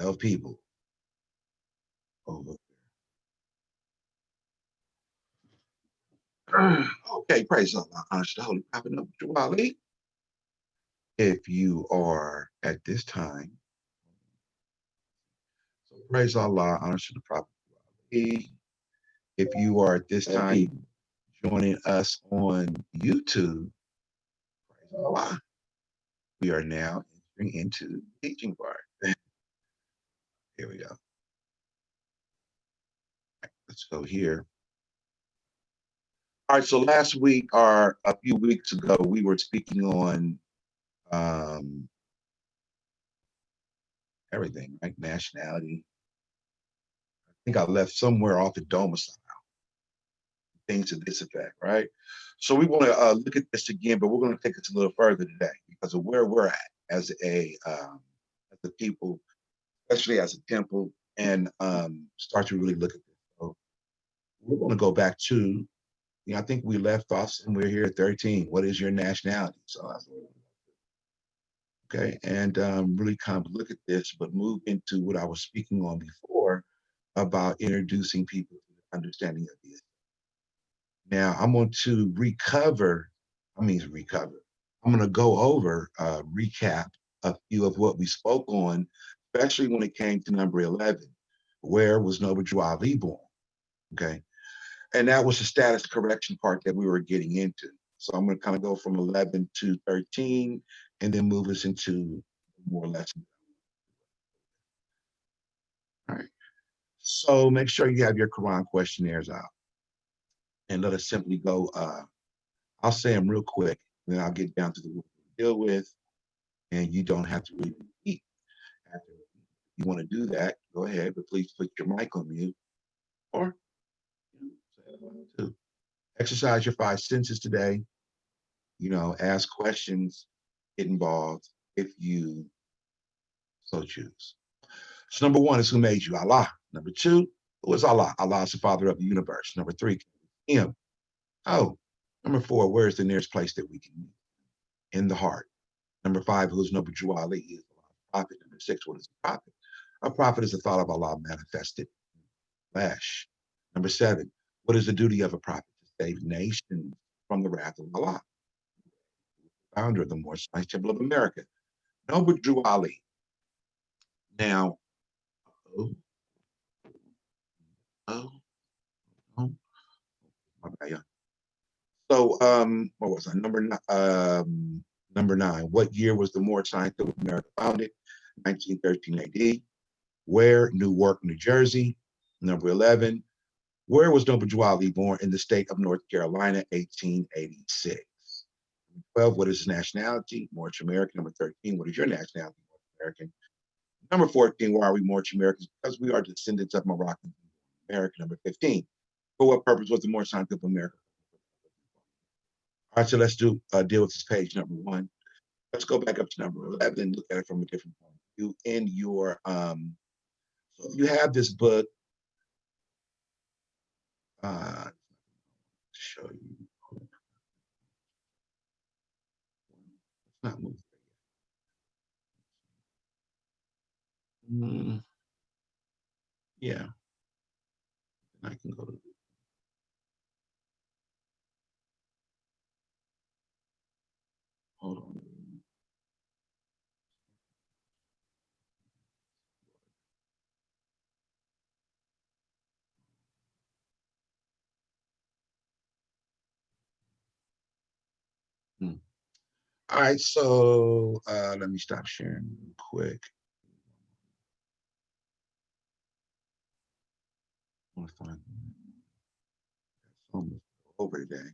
of people over there. Okay, praise Allah. Honor to the Holy Prophet Jawali. If you are at this time, so praise Allah, honor to the Prophet Jawali. If you are at this time joining us on YouTube, praise Allah. We are now entering into the teaching part. Here we go. Let's go here. All right, so last week or a few weeks ago, we were speaking on everything, right? Nationality. I think I left somewhere off the domicile, things to this effect, right? So we want to look at this again, but we're going to take it a little further today because of where we're at as a people, especially as a temple, and start to really look at this. So we're going to go back to, I think we left off somewhere here at 13. What is your nationality? So that's what okay, and really kind of look at this, but move into what I was speaking on before about introducing people to the understanding of this. Now I'm going to recover. I'm going to go over, recap a few of what we spoke on, especially when it came to number 11. Where was Noble Drew Ali born? Okay, and that was the status correction part that we were getting into. So I'm going to kind of go from 11 to 13, and then move us into more lessons. All right. So make sure you have your Quran questionnaires out, and let us simply go. I'll say them real quick, then I'll get down to the what we deal with, and you don't have to really repeat. If you want to do that, go ahead, but please put your mic on mute, or to exercise your five senses today. Ask questions, get involved if you so choose. So number one is who made you? Allah. Number two, who is Allah? Allah is the father of the universe. Number three, him. Oh, number four, where is the nearest place that we can meet? In the heart. Number five, who is Noble Drew Ali? He is Allah's prophet. Number six, what is a prophet? A prophet is the thought of Allah manifested in flesh. Number seven, what is the duty of a prophet? To save nations from the wrath of Allah. Founder of the Morse Science Temple of America, Noble Drew Ali. Now, oh, my bad. So, what was I? Number nine. What year was the Moorish Science of America founded? 1913 AD. Where? Newark, New Jersey. Number 11. Where was Noble Drew Ali born? In the state of North Carolina, 1886. 12. What is his nationality? Moorish American. Number 13. What is your nationality? Moorish American. Number 14. Why are we Moorish Americans? Because we are descendants of Moroccan American. Number 15. For what purpose was the Moorish Science of America? All right, so let's deal with this page number one. Let's go back up to number 11 and look at it from a different point of view. In your, so you have this book. Show you. It's not moving. Yeah, I can go to. Hold on. All right, so let me stop sharing real quick. I want to find something over today.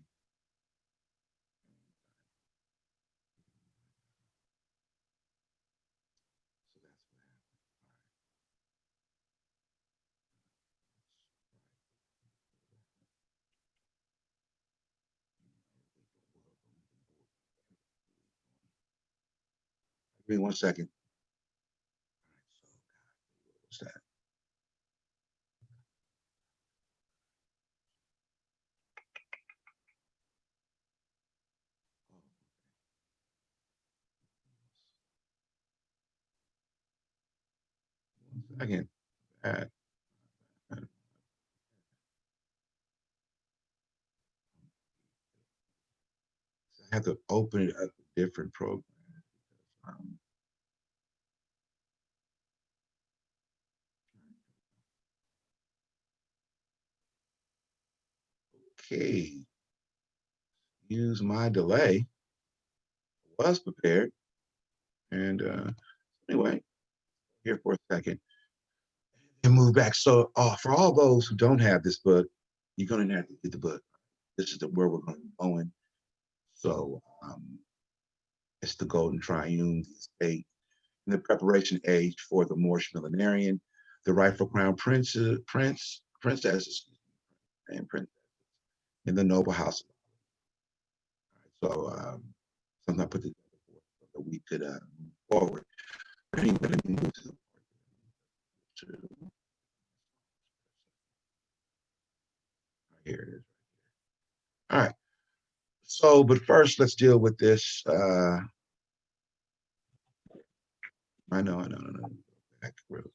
Give me 1 second. What's that? Again, I have to open it up a different program. Um, okay, use my delay. Was prepared, and anyway, here for a second and move back. So, for all those who don't have this book, you're going to have to get the book. This is where we're going to be going. So, it's the Golden Triune, the estate, in the preparation age for the Moorish millenarian, the rightful crown princesses, and prince in the noble house. So, something I put together so that we could move forward. Anyway, let me move to here it is. All right. So, but first, let's deal with this. I know. Back real quick.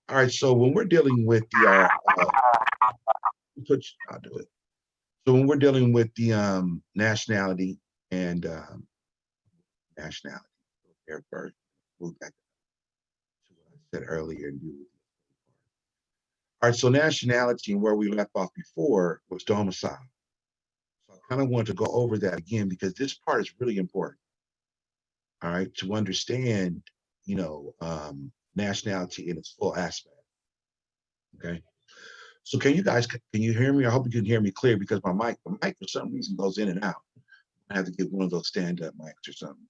All right. So when we're dealing with the, I'll do it. So when we're dealing with the nationality and nationality, there first, move back to what I said earlier and do. All right. So nationality and where we left off before was domicile. So I kind of want to go over that again because this part is really important. All right, to understand, nationality in its full aspect. Okay. So can you hear me? I hope you can hear me clear because my mic for some reason goes in and out. I have to get one of those stand-up mics or something.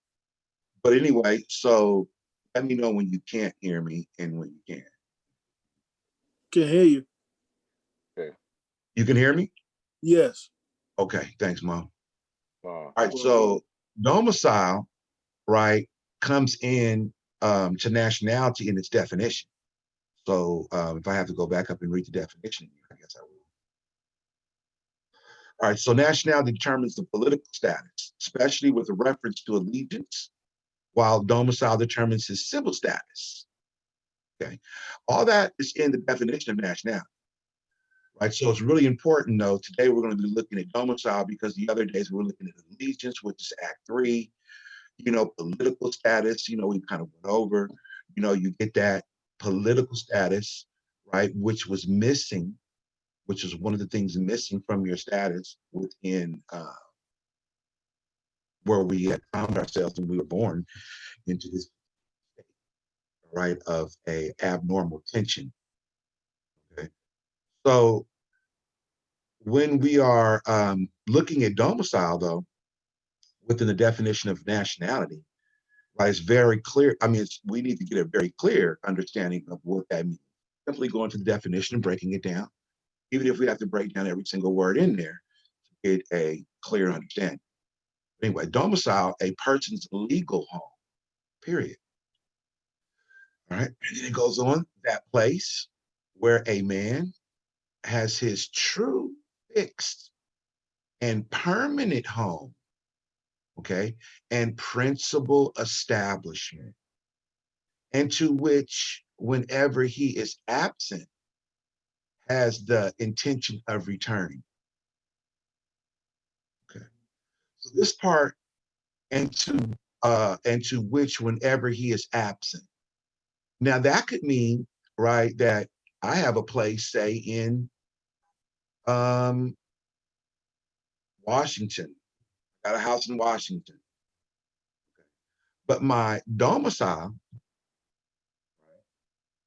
But anyway, so let me know when you can't hear me and when you can. Can hear you. Okay. You can hear me? Yes. Okay, thanks, Mom. Wow. All right, so domicile, right, comes in to nationality in its definition. So if I have to go back up and read the definition, I guess I will. All right, so nationality determines the political status, especially with a reference to allegiance, while domicile determines his civil status. Okay, all that is in the definition of nationality. Right, so it's really important though. Today we're going to be looking at domicile because the other days we're looking at allegiance, which is Act 3. Political status. We kind of went over. You get that political status, right, which was missing, which is one of the things missing from your status within where we had found ourselves when we were born into this state, right, of a abnormal tension. Okay, so when we are looking at domicile, though, within the definition of nationality, right, it's very clear. I mean, we need to get a very clear understanding of what that means. Simply going to the definition and breaking it down, even if we have to break down every single word in there to get a clear understanding. Anyway, domicile, a person's legal home, period. All right. And then it goes on, that place where a man has his true, fixed, and permanent home, okay, and principal establishment, and to which, whenever he is absent, has the intention of returning. Okay. So this part, and to which, whenever he is absent. Now that could mean, right, that I have a place, say in Washington. Got a house in Washington, but my domicile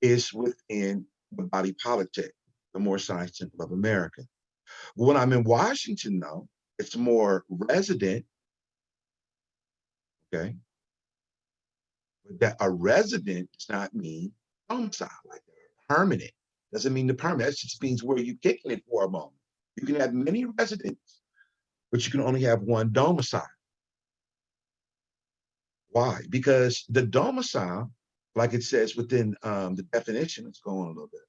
is within the body politic, the Moorish Science Temple of America. When I'm in Washington, though, it's more resident. Okay, but that a resident does not mean domicile, like permanent. Doesn't mean the permanent. That just means where you kicking it for a moment. You can have many residents, but you can only have one domicile. Why? Because the domicile, like it says within the definition, let's go on a little bit.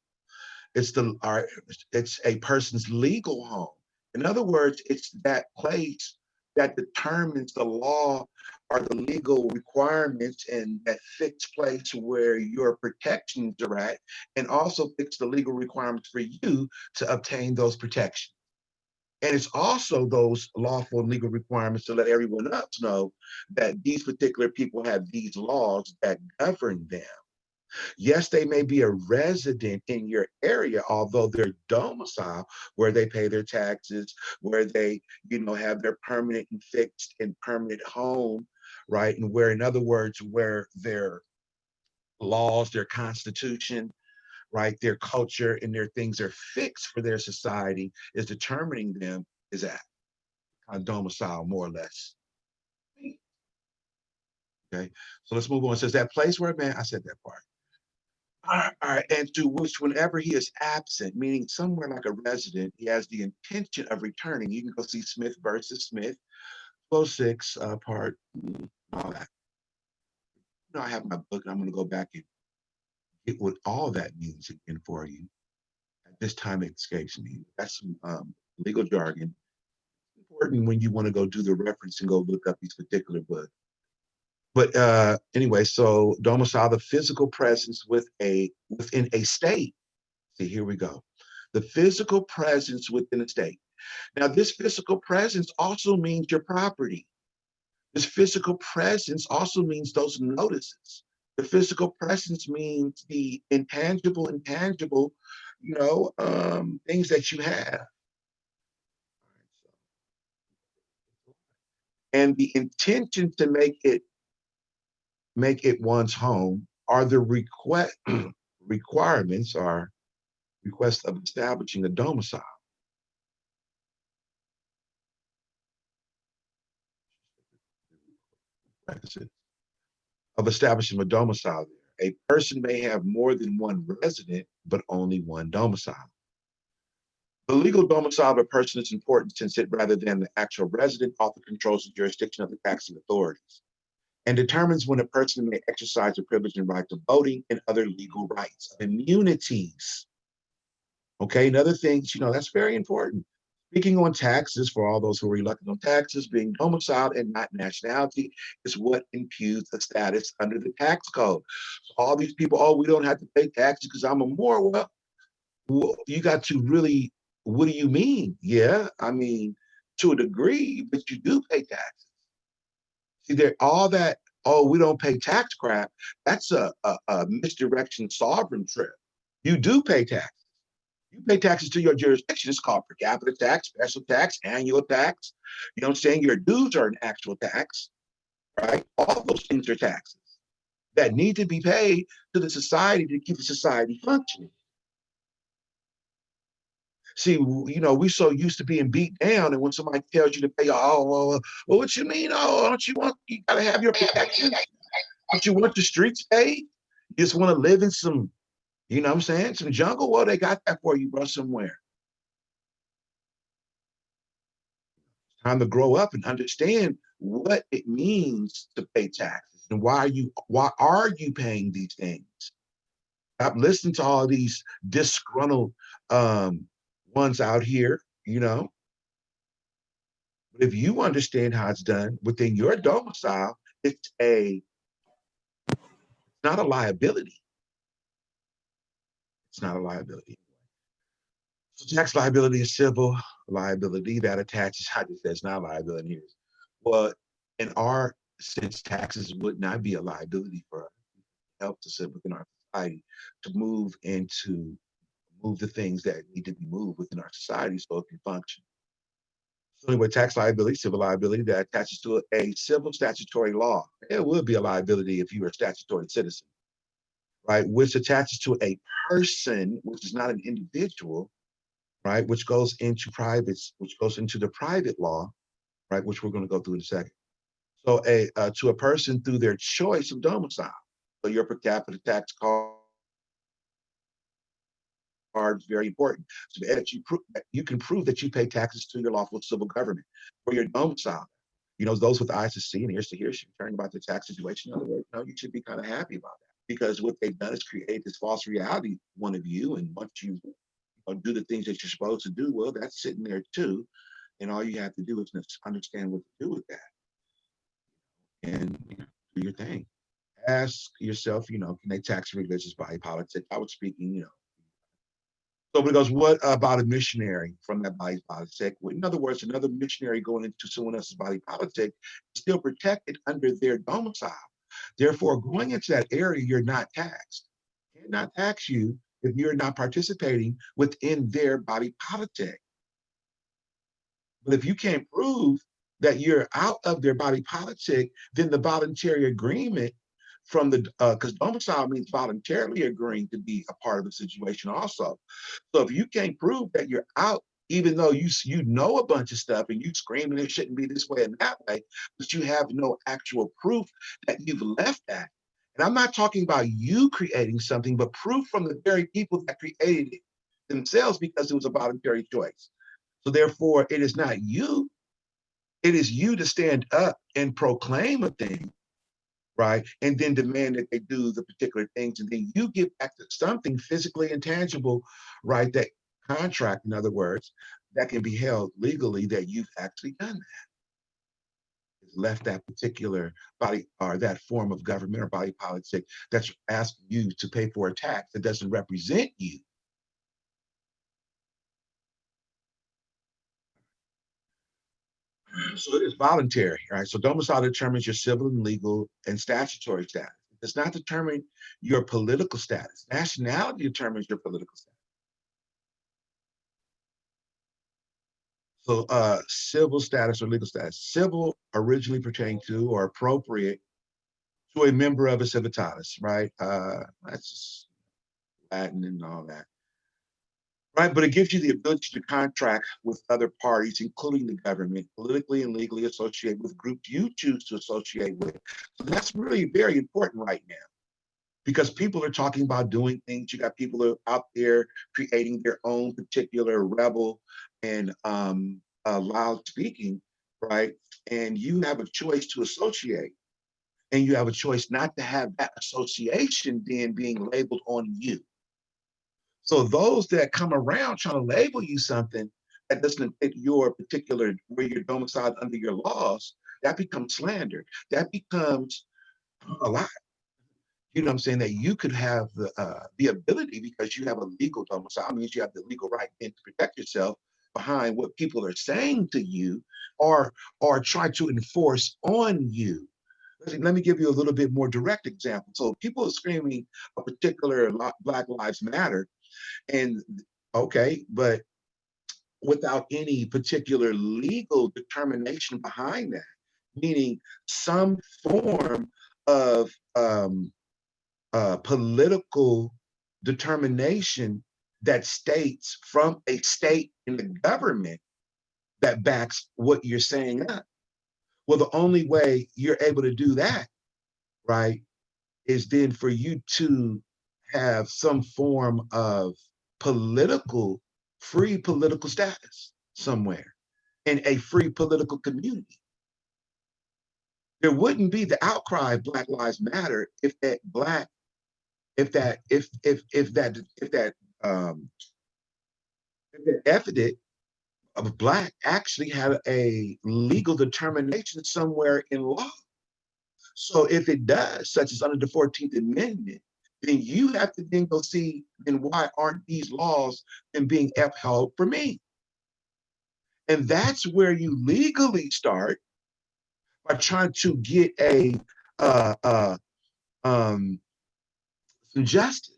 It's a person's legal home. In other words, it's that place that determines the law are the legal requirements and that fixed place where your protections are at, and also fix the legal requirements for you to obtain those protections. And it's also those lawful and legal requirements to let everyone else know that these particular people have these laws that govern them. Yes, they may be a resident in your area, although their domicile, where they pay their taxes, where they, have their permanent and fixed and permanent home, right? And where, in other words, where their laws, their constitution, right, their culture and their things are fixed for their society is determining them is at domicile, more or less. Okay, so let's move on. It says that place where man, I said that part. All right, and to which whenever he is absent, meaning somewhere like a resident, he has the intention of returning. You can go see Smith versus Smith, 6, part, all that. I have my book, and I'm going to go back and get what all that means again for you. At this time, it escapes me. That's some legal jargon. Important when you want to go do the reference and go look up these particular books. But anyway, so domicile, the physical presence within a state. See, here we go. The physical presence within a state. Now, this physical presence also means your property. This physical presence also means those notices. The physical presence means the intangible, things that you have. And the intention to make it one's home are the requirements or request of establishing a domicile. Of establishing a domicile there. A person may have more than one resident, but only one domicile. The legal domicile of a person is important since it, rather than the actual resident, often controls the jurisdiction of the taxing authorities and determines when a person may exercise the privilege and right of voting and other legal rights, immunities. Okay, and other things, that's very important. Speaking on taxes, for all those who are reluctant on taxes, being domiciled and not nationality is what imputes a status under the tax code. So all these people, oh, we don't have to pay taxes because I'm a Moor. Well, you got to really, what do you mean? Yeah, I mean, to a degree, but you do pay taxes. See, there all that, oh, we don't pay tax crap, that's a misdirection sovereign trip. You do pay taxes. You pay taxes to your jurisdiction. It's called per capita tax, special tax, annual tax. You know what I'm saying? Your dues are an actual tax, right? All those things are taxes that need to be paid to the society to keep the society functioning. See, we so used to being beat down, and when somebody tells you to pay, well, what you mean? Oh, don't you want? You gotta have your protection. Don't you want the streets paid? You just want to live in some, what I'm saying, some jungle. Well, they got that for you, bro, somewhere. Time to grow up and understand what it means to pay taxes and why are you paying these things? Stop listening to all these disgruntled ones out here, But if you understand how it's done within your domicile, it's not a liability. It's not a liability. So tax liability is civil liability that attaches. I just said it's not a liability here. Well, in our sense, taxes would not be a liability for us. It helps us within our society to move the things that need to be moved within our society so it can function. So anyway, tax liability, civil liability that attaches to a civil statutory law. It would be a liability if you were a statutory citizen, right? Which attaches to a person, which is not an individual, right? Which goes into the private law, right? Which we're going to go through in a second. So to a person through their choice of domicile. So your per capita tax card is very important. So that you can prove that you pay taxes to your lawful civil government for your domicile. Those with eyes to see and ears to hear should be caring about the tax situation. In other words, you should be kind of happy about that because what they've done is create this false reality, one of you, and once you do the things that you're supposed to do, well, that's sitting there too. And all you have to do is understand what to do with that. and do your thing. Ask yourself, can they tax religious body politic? I was speaking. So because what about a missionary from that body politic? Well, in other words, another missionary going into someone else's body politic is still protected under their domicile. Therefore, going into that area, you're not taxed. Cannot tax you if you're not participating within their body politic. But if you can't prove that you're out of their body politic, then the voluntary agreement from the because domicile means voluntarily agreeing to be a part of the situation also. So if you can't prove that you're out, even though you know a bunch of stuff and you screaming it shouldn't be this way and that way, but you have no actual proof that you've left that. And I'm not talking about you creating something, but proof from the very people that created it themselves because it was a voluntary choice. So therefore, it is not you. It is you to stand up and proclaim a thing, right? And then demand that they do the particular things. And then you give back to something physically intangible, right? That contract, in other words, that can be held legally that you've actually done that. It's left that particular body or that form of government or body politic that's asking you to pay for a tax that doesn't represent you. So it is voluntary, right? So domicile determines your civil and legal and statutory status. It does not determine your political status. Nationality determines your political status. So civil status or legal status. Civil originally pertained to or appropriate to a member of a civitatis, right? That's just Latin and all that. Right, but it gives you the ability to contract with other parties, including the government, politically and legally associate with groups you choose to associate with. So that's really very important right now because people are talking about doing things. You got people who are out there creating their own particular rebel and loud speaking, right? And you have a choice to associate, and you have a choice not to have that association then being labeled on you. So those that come around trying to label you something that doesn't fit your particular where you're domiciled under your laws, that becomes slander. That becomes a lie. You know what I'm saying? That you could have the ability because you have a legal domicile means you have the legal right then to protect yourself behind what people are saying to you or try to enforce on you. Let me give you a little bit more direct example. So people are screaming a particular Black Lives Matter, and okay, but without any particular legal determination behind that, meaning some form of political determination that states from a state in the government that backs what you're saying up. Well, the only way you're able to do that, right, is then for you to have some form of political, free political status somewhere in a free political community. There wouldn't be the outcry of Black Lives Matter if that black, um if that epithet of black actually had a legal determination somewhere in law. So if it does, such as under the 14th Amendment, then you have to then go see, then why aren't these laws and being upheld for me? And that's where you legally start by trying to get a uh, uh, um, some justice.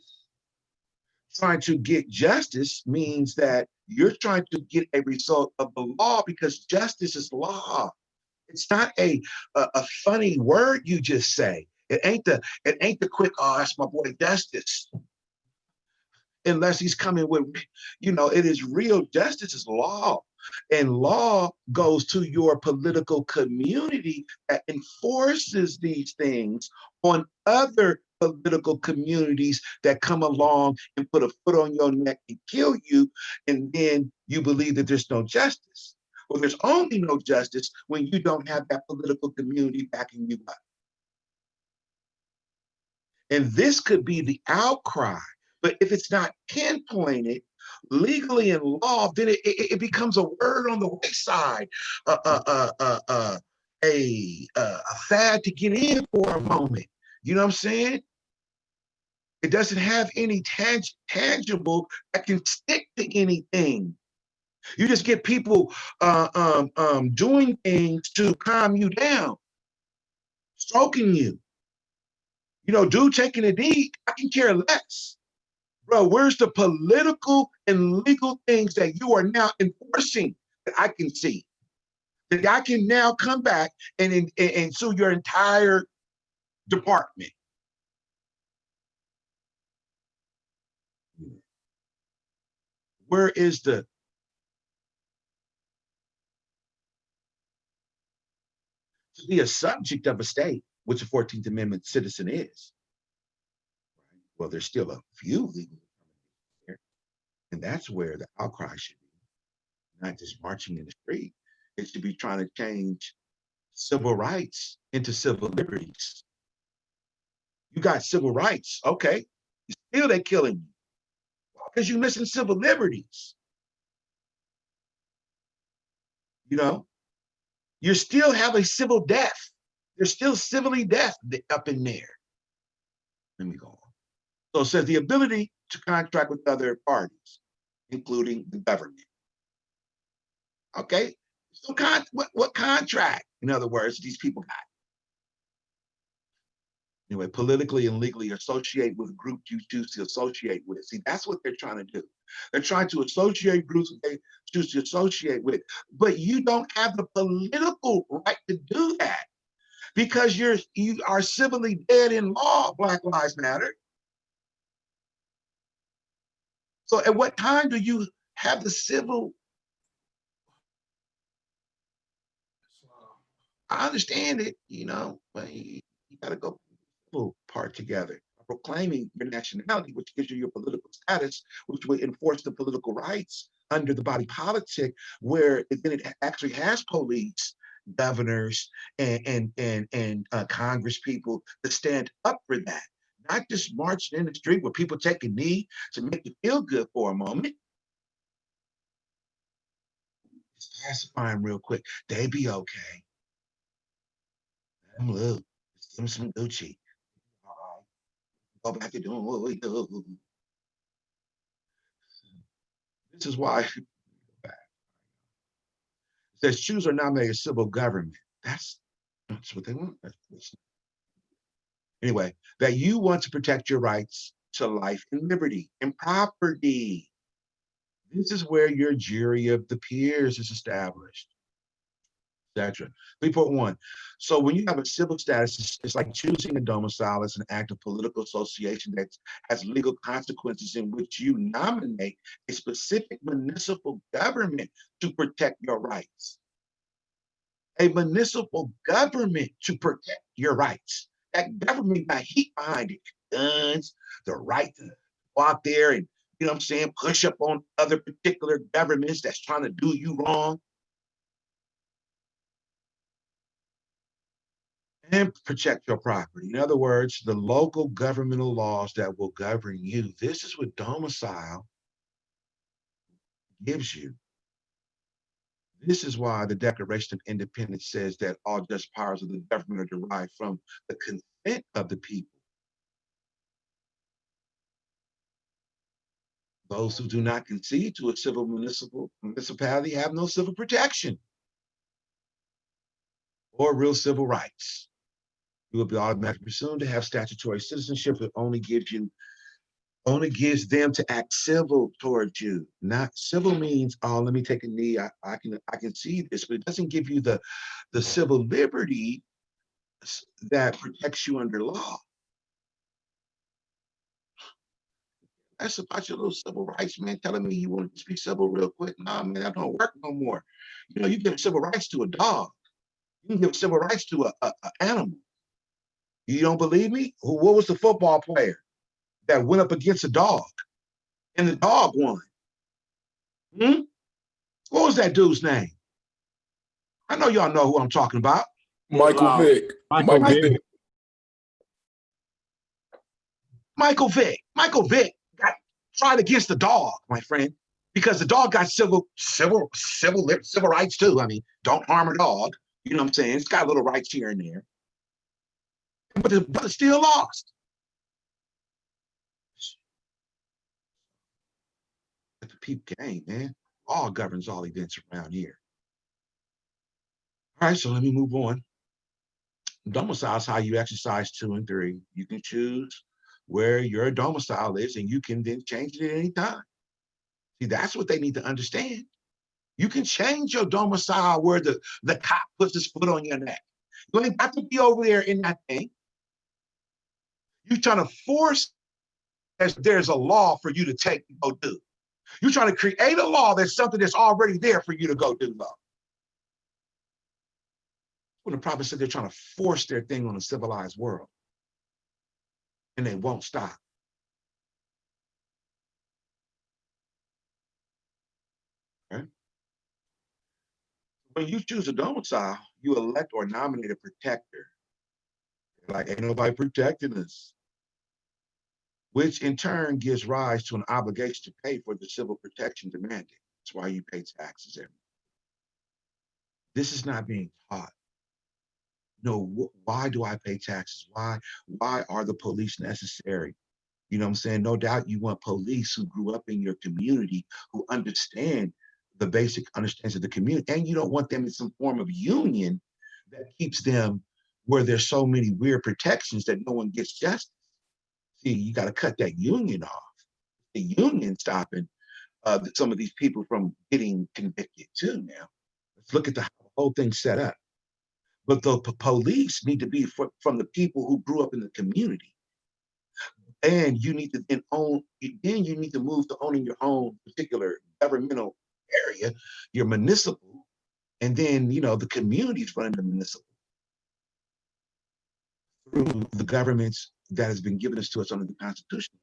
Trying to get justice means that you're trying to get a result of the law because justice is law. It's not a funny word you just say. It ain't the quick, oh, that's my boy Justice. Unless he's coming with, it is real justice is law. And law goes to your political community that enforces these things on other political communities that come along and put a foot on your neck and kill you. And then you believe that there's no justice. Well, there's only no justice when you don't have that political community backing you up. And this could be the outcry. But if it's not pinpointed legally in law, then it becomes a word on the wayside. Uh, uh, uh, uh, uh, a fad to get in for a moment. You know what I'm saying? It doesn't have any tangible that can stick to anything. You just get people doing things to calm you down, stroking you. You know, dude taking a knee, I can care less. Bro, where's the political and legal things that you are now enforcing that I can see? That I can now come back and sue your entire department. Where is the to be a subject of a state, which the 14th Amendment citizen is? Well, there's still a few legal here, and that's where the outcry should be, not just marching in the street. It should be trying to change civil rights into civil liberties. You got civil rights, okay. Still they're killing you because you're missing civil liberties. You know, you still have a civil death. There's still civilly death up in there. Let me go on. So it says the ability to contract with other parties, including the government. Okay, so what contract, in other words, these people got? Anyway, politically and legally associate with groups you choose to associate with. See, that's what they're trying to do. They're trying to associate groups that they choose to associate with, but you don't have the political right to do that because you are civilly dead in law. Black Lives Matter. So at what time do you have the civil? I understand it, you know, but you got to go part together. Proclaiming your nationality, which gives you your political status, which will enforce the political rights under the body politic, where then it actually has police, governors, and Congress people to stand up for that. Not just marching in the street where people take a knee to make you feel good for a moment. Just pacify them real quick. They be okay. Let them loose. Give them some Gucci. All right. Go back to doing what we do. This is why it says choose or nominate a civil government. That's what they want. Anyway, that you want to protect your rights to life and liberty and property. This is where your jury of the peers is established, etc. 3.1. So when you have a civil status, it's like choosing a domicile as an act of political association that has legal consequences in which you nominate a specific municipal government to protect your rights. A municipal government to protect your rights. That government got heat behind it. Guns, the right to go out there and, you know what I'm saying, push up on other particular governments that's trying to do you wrong. And protect your property. In other words, the local governmental laws that will govern you. This is what domicile gives you. This is why the Declaration of Independence says that all just powers of the government are derived from the consent of the people. Those who do not concede to a civil municipality have no civil protection or real civil rights. You will be automatically presumed to have statutory citizenship that only gives them to act civil towards you. Not civil means, oh, let me take a knee. I can see this, but it doesn't give you the civil liberty that protects you under law. That's about your little civil rights, man, telling me you want to be civil real quick. Nah, man, that don't work no more. You know, you give civil rights to a dog. You can give civil rights to an animal. You don't believe me? What was the football player that went up against a dog and the dog won? What was that dude's name? I know y'all know who I'm talking about. Michael Vick. Michael Vick. Michael Vick. Michael Vick got tried against the dog, my friend, because the dog got civil rights too. I mean, don't harm a dog. You know what I'm saying? It's got little rights here and there, but it's still lost. But the people gang, man. Law governs all events around here. All right, so let me move on. Domicile is how you exercise 2 and 3. You can choose where your domicile is, and you can then change it at any time. See, that's what they need to understand. You can change your domicile where the cop puts his foot on your neck. You ain't got to be over there in that thing. You're trying to force there's a law for you to take and go do. You're trying to create a law that's something that's already there for you to go do law. When the prophet said they're trying to force their thing on a civilized world, and they won't stop. Right? When you choose a domicile, you elect or nominate a protector. Like, ain't nobody protecting us. Which in turn gives rise to an obligation to pay for the civil protection demanded. That's why you pay taxes every year. This is not being taught. No, why do I pay taxes? Why are the police necessary? You know what I'm saying? No doubt you want police who grew up in your community, who understand the basic understandings of the community, and you don't want them in some form of union that keeps them where there's so many weird protections that no one gets justice. See, you got to cut that union off. The union stopping some of these people from getting convicted too now. Let's look at how the whole thing's set up. But the police need to be from the people who grew up in the community. And you need to then you need to move to owning your own particular governmental area, your municipal, and then, the communities running the municipal through the governments that has been given to us under the Constitution.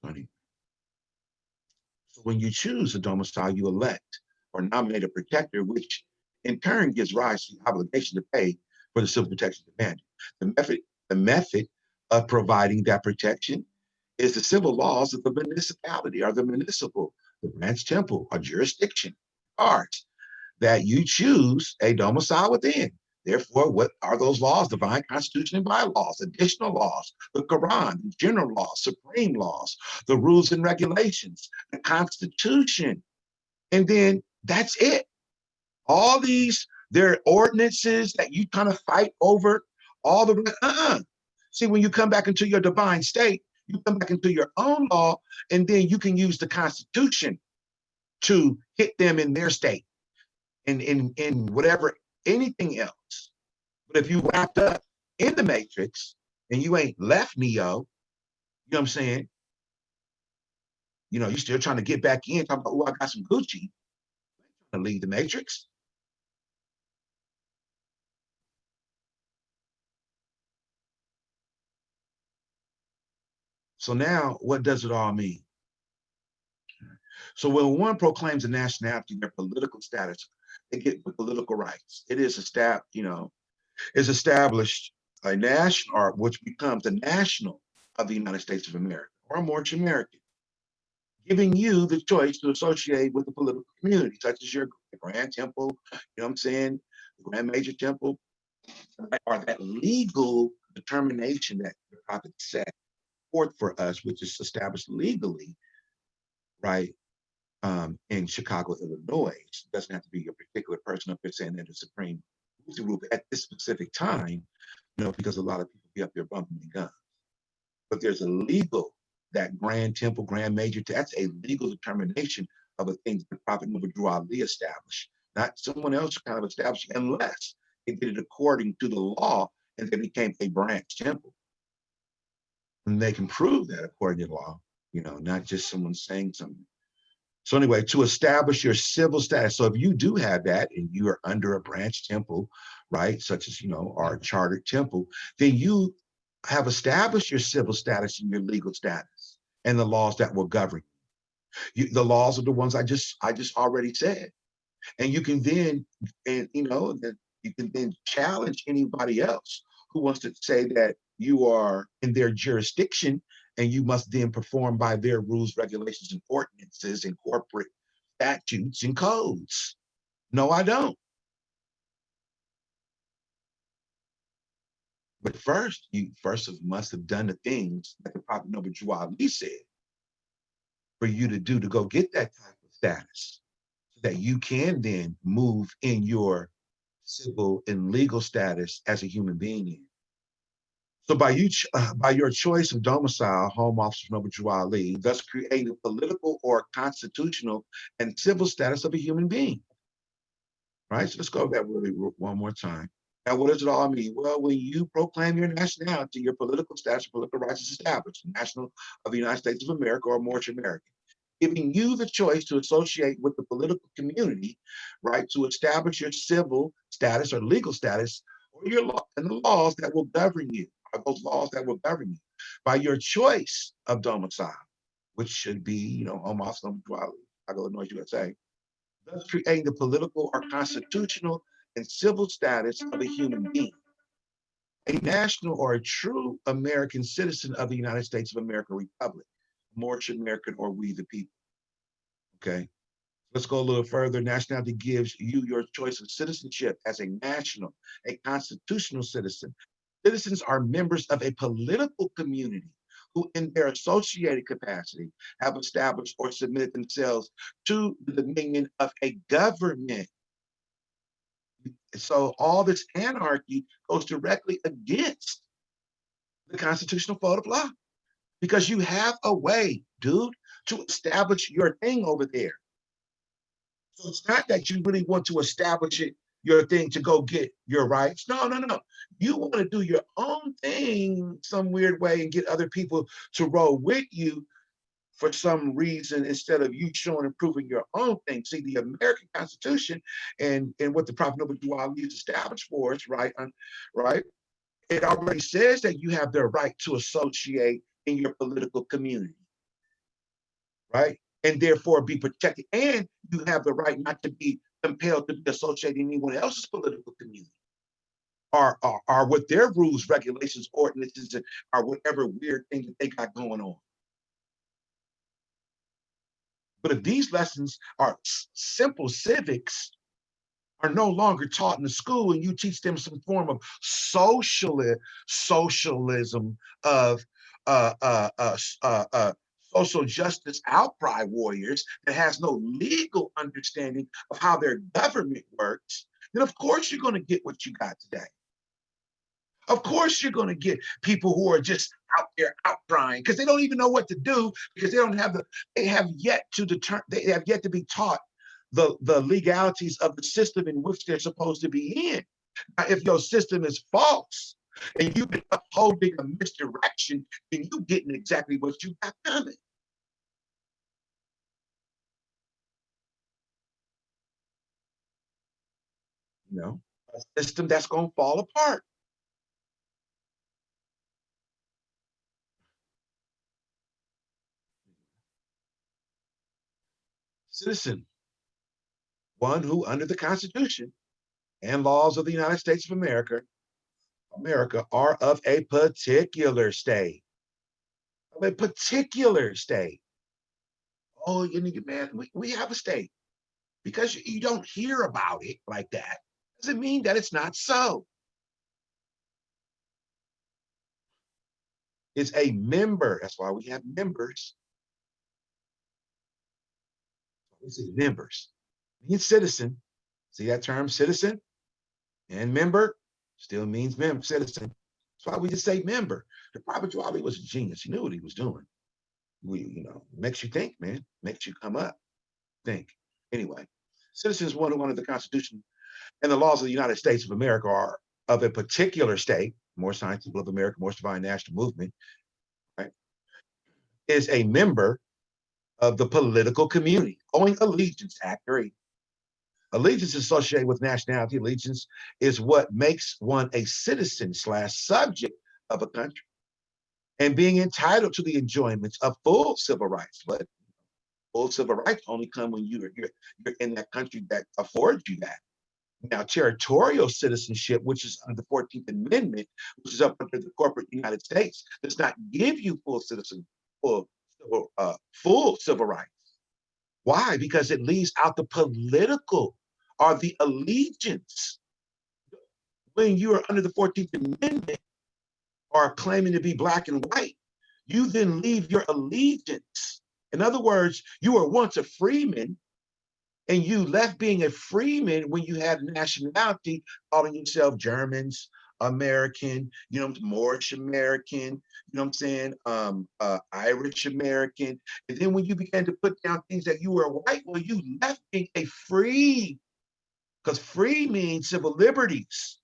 Funny. So when you choose a domicile, you elect or nominate a protector, which in turn gives rise to the obligation to pay for the civil protection demanded. The method of providing that protection is the civil laws of the municipality or the branch temple or jurisdiction parts that you choose a domicile within. Therefore, what are those laws? Divine constitution and bylaws, additional laws, the Quran, the general laws, supreme laws, the rules and regulations, the Constitution. And then that's it. All these, there are ordinances that you kind of fight over, all the, See, when you come back into your divine state, you come back into your own law, and then you can use the Constitution to hit them in their state and in whatever, anything else. But if you wrapped up in the matrix and you ain't left Neo, you know what I'm saying? You're still trying to get back in, talking about, oh, I got some Gucci. To leave the matrix. So now, what does it all mean? So when one proclaims a nationality, their political status, they get political rights. It is established a national, or which becomes the national of the United States of America, or a March American, giving you the choice to associate with the political community, such as your Grand Temple, the Grand Major Temple, or that legal determination that the prophet set forth for us, which is established legally, right, in Chicago, Illinois. It doesn't have to be a particular person up there saying they're the supreme group at this specific time, because a lot of people be up there bumping the guns. But there's a legal, that Grand Temple, Grand Major, that's a legal determination of a thing the Prophet Drew Ali established, not someone else kind of established, unless they did it according to the law and they became a branch temple. And they can prove that according to law, not just someone saying something. So anyway, to establish your civil status. So if you do have that and you are under a branch temple, right, such as, or a chartered temple, then you have established your civil status and your legal status and the laws that will govern you. The laws are the ones I just already said. And you can then, you can then challenge anybody else who wants to say that you are in their jurisdiction and you must then perform by their rules, regulations, and ordinances and corporate statutes and codes. No, I don't. But first, you must have done the things that the Prophet Noble Drew Ali said for you to do to go get that type of status, so that you can then move in your civil and legal status as a human being. So by your choice of domicile, Home Office of Noble Drew Ali, thus creating the political or constitutional and civil status of a human being. Right? So let's go over that really one more time. Now, what does it all mean? Well, when you proclaim your nationality, your political status, political rights is established, national of the United States of America or more American, giving you the choice to associate with the political community, right, to establish your civil status or legal status or your law and the laws that will govern you, are those laws that will govern you by your choice of domicile, which should be, Home Office of Illinois, USA, thus creating the political or constitutional and civil status of a human being, a national or a true American citizen of the United States of America Republic, more American or we the people. Okay. Let's go a little further. Nationality gives you your choice of citizenship as a national, a constitutional citizen. Citizens are members of a political community who, in their associated capacity, have established or submitted themselves to the dominion of a government. So all this anarchy goes directly against the constitutional code of law, because you have a way, dude, to establish your thing over there. So it's not that you really want to establish it, your thing, to go get your rights. No, no, no. You want to do your own thing some weird way and get other people to roll with you for some reason, instead of you showing and proving your own thing. See, the American Constitution and what the Prophet Noble Drew Ali established for us, right? Right? It already says that you have the right to associate in your political community, right? And therefore be protected. And you have the right not to be compelled to be associated in anyone else's political community, or with their rules, regulations, ordinances, or whatever weird thing that they got going on. But if these lessons are simple civics, are no longer taught in the school, and you teach them some form of socialism of social justice outcry warriors that has no legal understanding of how their government works, then of course you're going to get what you got today. Of course you're going to get people who are just out there outcrying because they don't even know what to do, because they have yet to be taught the legalities of the system in which they're supposed to be in. Now, if your system is false and you've been upholding a misdirection, then you're getting exactly what you got coming. A system that's going to fall apart. Citizen, one who, under the Constitution and laws of the United States of America, are of a particular state. Of a particular state. Oh, man, we have a state. Because you don't hear about it like that doesn't mean that it's not so. It's a member. That's why we have members. We say members. Means citizen. See that term, citizen and member, still means citizen. That's why we just say member. The Prophet Ali was a genius. He knew what he was doing. Makes you think, man. Makes you come up, think. Anyway, citizens, one who under the Constitution and the laws of the United States of America are of a particular state, more science, people of America, more divine national movement, right, is a member of the political community, owing allegiance, Act 3. Allegiance is associated with nationality. Allegiance is what makes one a citizen / subject of a country, and being entitled to the enjoyments of full civil rights. But full civil rights only come when you're in that country that affords you that. Now, territorial citizenship, which is under the 14th Amendment, which is up under the corporate United States, does not give you full civil rights. Why? Because it leaves out the political or the allegiance. When you are under the 14th Amendment, or claiming to be black and white, you then leave your allegiance. In other words, you were once a freeman and you left being a freeman when you had nationality, calling yourself Germans, American, Moorish American, what I'm saying, Irish American. And then when you began to put down things that you were white, well, you left being a free, because free means civil liberties.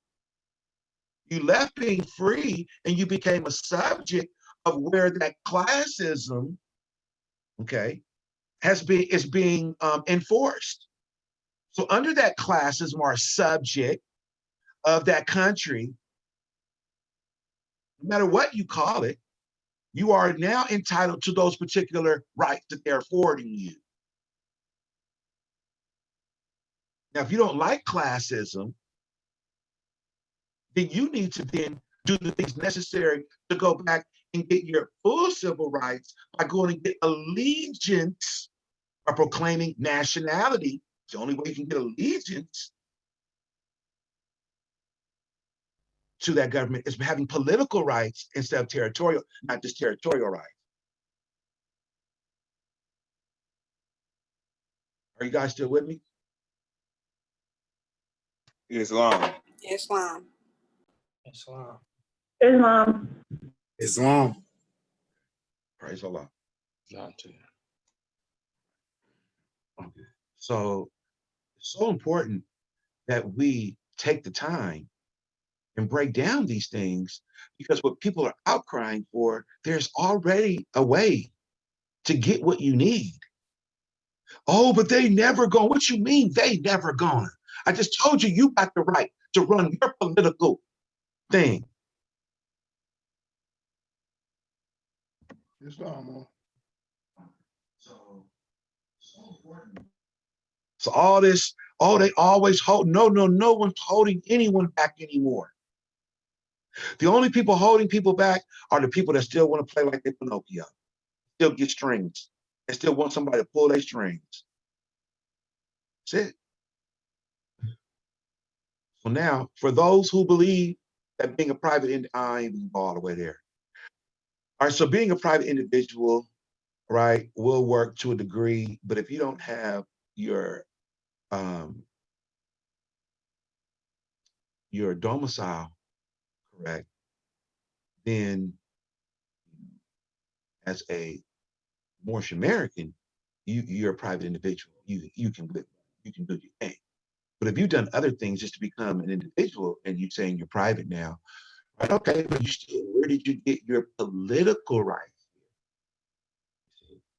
You left being free and you became a subject of where that classism, okay, is being enforced. So under that classism or subject of that country, no matter what you call it, you are now entitled to those particular rights that they're affording you. Now, if you don't like classism, then you need to then do the things necessary to go back and get your full civil rights by going and get allegiance by proclaiming nationality. It's the only way you can get allegiance to that government is having political rights instead of territorial, not just territorial rights. Are you guys still with me? Islam. Islam. Islam. Islam. Islam. Praise Allah. Not to. Okay. So it's so important that we take the time and break down these things, because what people are outcrying for, there's already a way to get what you need. Oh, but they never gone. What you mean they never gone? I just told you, you got the right to run your political thing. Islam. So important. So all this, they always hold. No one's holding anyone back anymore. The only people holding people back are the people that still want to play like they're Pinocchio, still get strings, and still want somebody to pull their strings. That's it. So now, for those who believe that being a private, I ain't even all the way there. All right, so being a private individual, right, will work to a degree, but if you don't have your domicile correct, then as a Moorish American, you're a private individual. You can do your thing. But if you've done other things just to become an individual and you're saying you're private now, right, okay, but where did you get your political rights?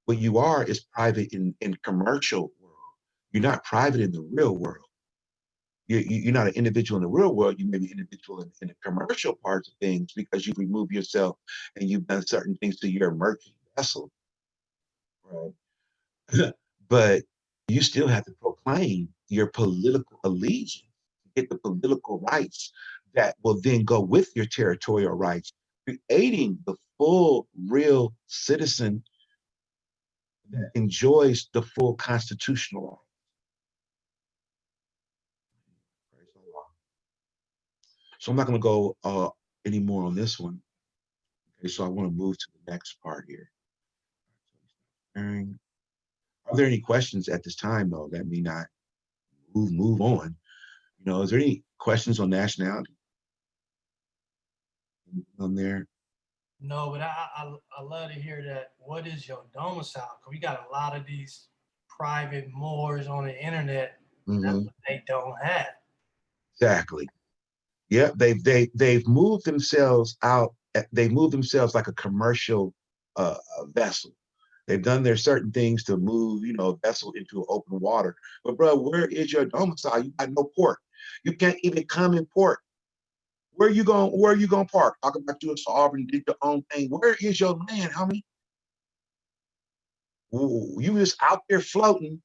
What you are is private in commercial world. You're not private in the real world. You're not an individual in the real world. You may be an individual in the commercial parts of things because you've removed yourself and you've done certain things to your merchant vessel, right? But you still have to proclaim your political allegiance, get the political rights that will then go with your territorial rights, creating the full, real citizen that enjoys the full constitutional rights. So I'm not going to go any more on this one. Okay, so I want to move to the next part here. Are there any questions at this time, though? Let me not move on. Is there any questions on nationality on there? No, but I love to hear that. What is your domicile? Because we got a lot of these private Moors on the internet. Mm-hmm. That's what they don't have. Exactly. Yeah, they've moved themselves out. They've moved themselves like a commercial vessel. They've done their certain things to move, a vessel into open water. But bro, where is your domicile? You got no port. You can't even come in port. Where are you going to park? Talk about you a sovereign, did your own thing. Where is your land, homie? Ooh, you just out there floating.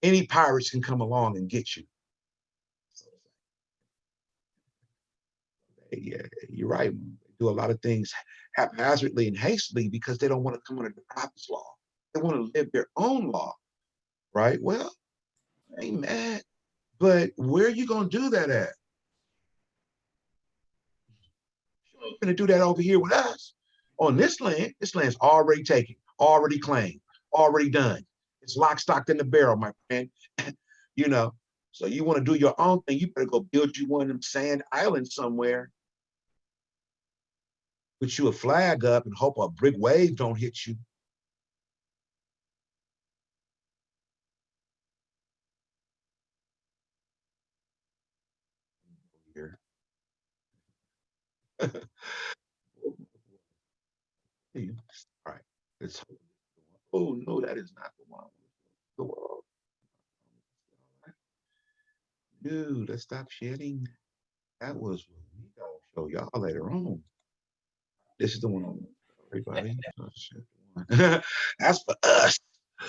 Any pirates can come along and get you. Yeah, you're right. They do a lot of things haphazardly and hastily because they don't want to come under the prophet's law. They want to live their own law, right? Well, I ain't mad, but where are you going to do that at? You're gonna do that over here with us on this land. This land's already taken, already claimed, already done. It's lock, stock, in the barrel, my friend. You know, so you want to do your own thing, you better go build you one of them sand islands somewhere. Put you a flag up and hope a big wave don't hit you. Here. All right. Let's hope. Oh no, that is not the one. The world. Dude, let's stop shedding. That was what we gotta show y'all later on. This is the one. Everybody. That's for us. All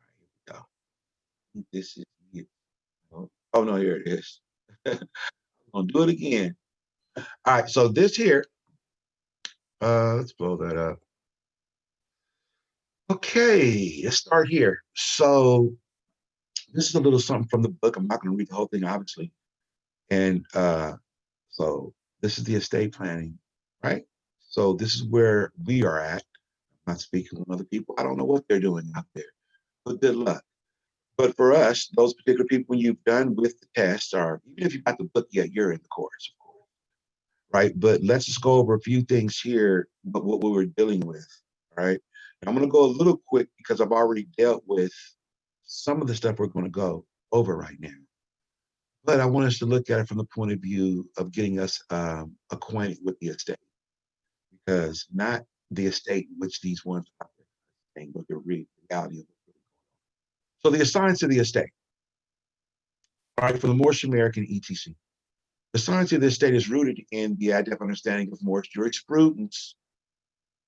right, here we go. This is it. Oh no, here it is. I'm gonna do it again. All right, so this here, let's blow that up. Okay, let's start here. So this is a little something from the book. I'm not going to read the whole thing, obviously. And so this is the estate planning, right? So this is where we are at. I'm not speaking with other people. I don't know what they're doing out there, but good luck. But for us, those particular people, when you've done with the test, or even if you got the book yet, you're in the course, of course, right? But let's just go over a few things here, but what we were dealing with, right? And I'm going to go a little quick because I've already dealt with some of the stuff we're going to go over right now. But I want us to look at it from the point of view of getting us acquainted with the estate, because not the estate which these ones are saying, but the reality of it. So the science of the estate, all right, for the Moorish American etc. The science of the estate is rooted in the adept understanding of Moorish jurisprudence,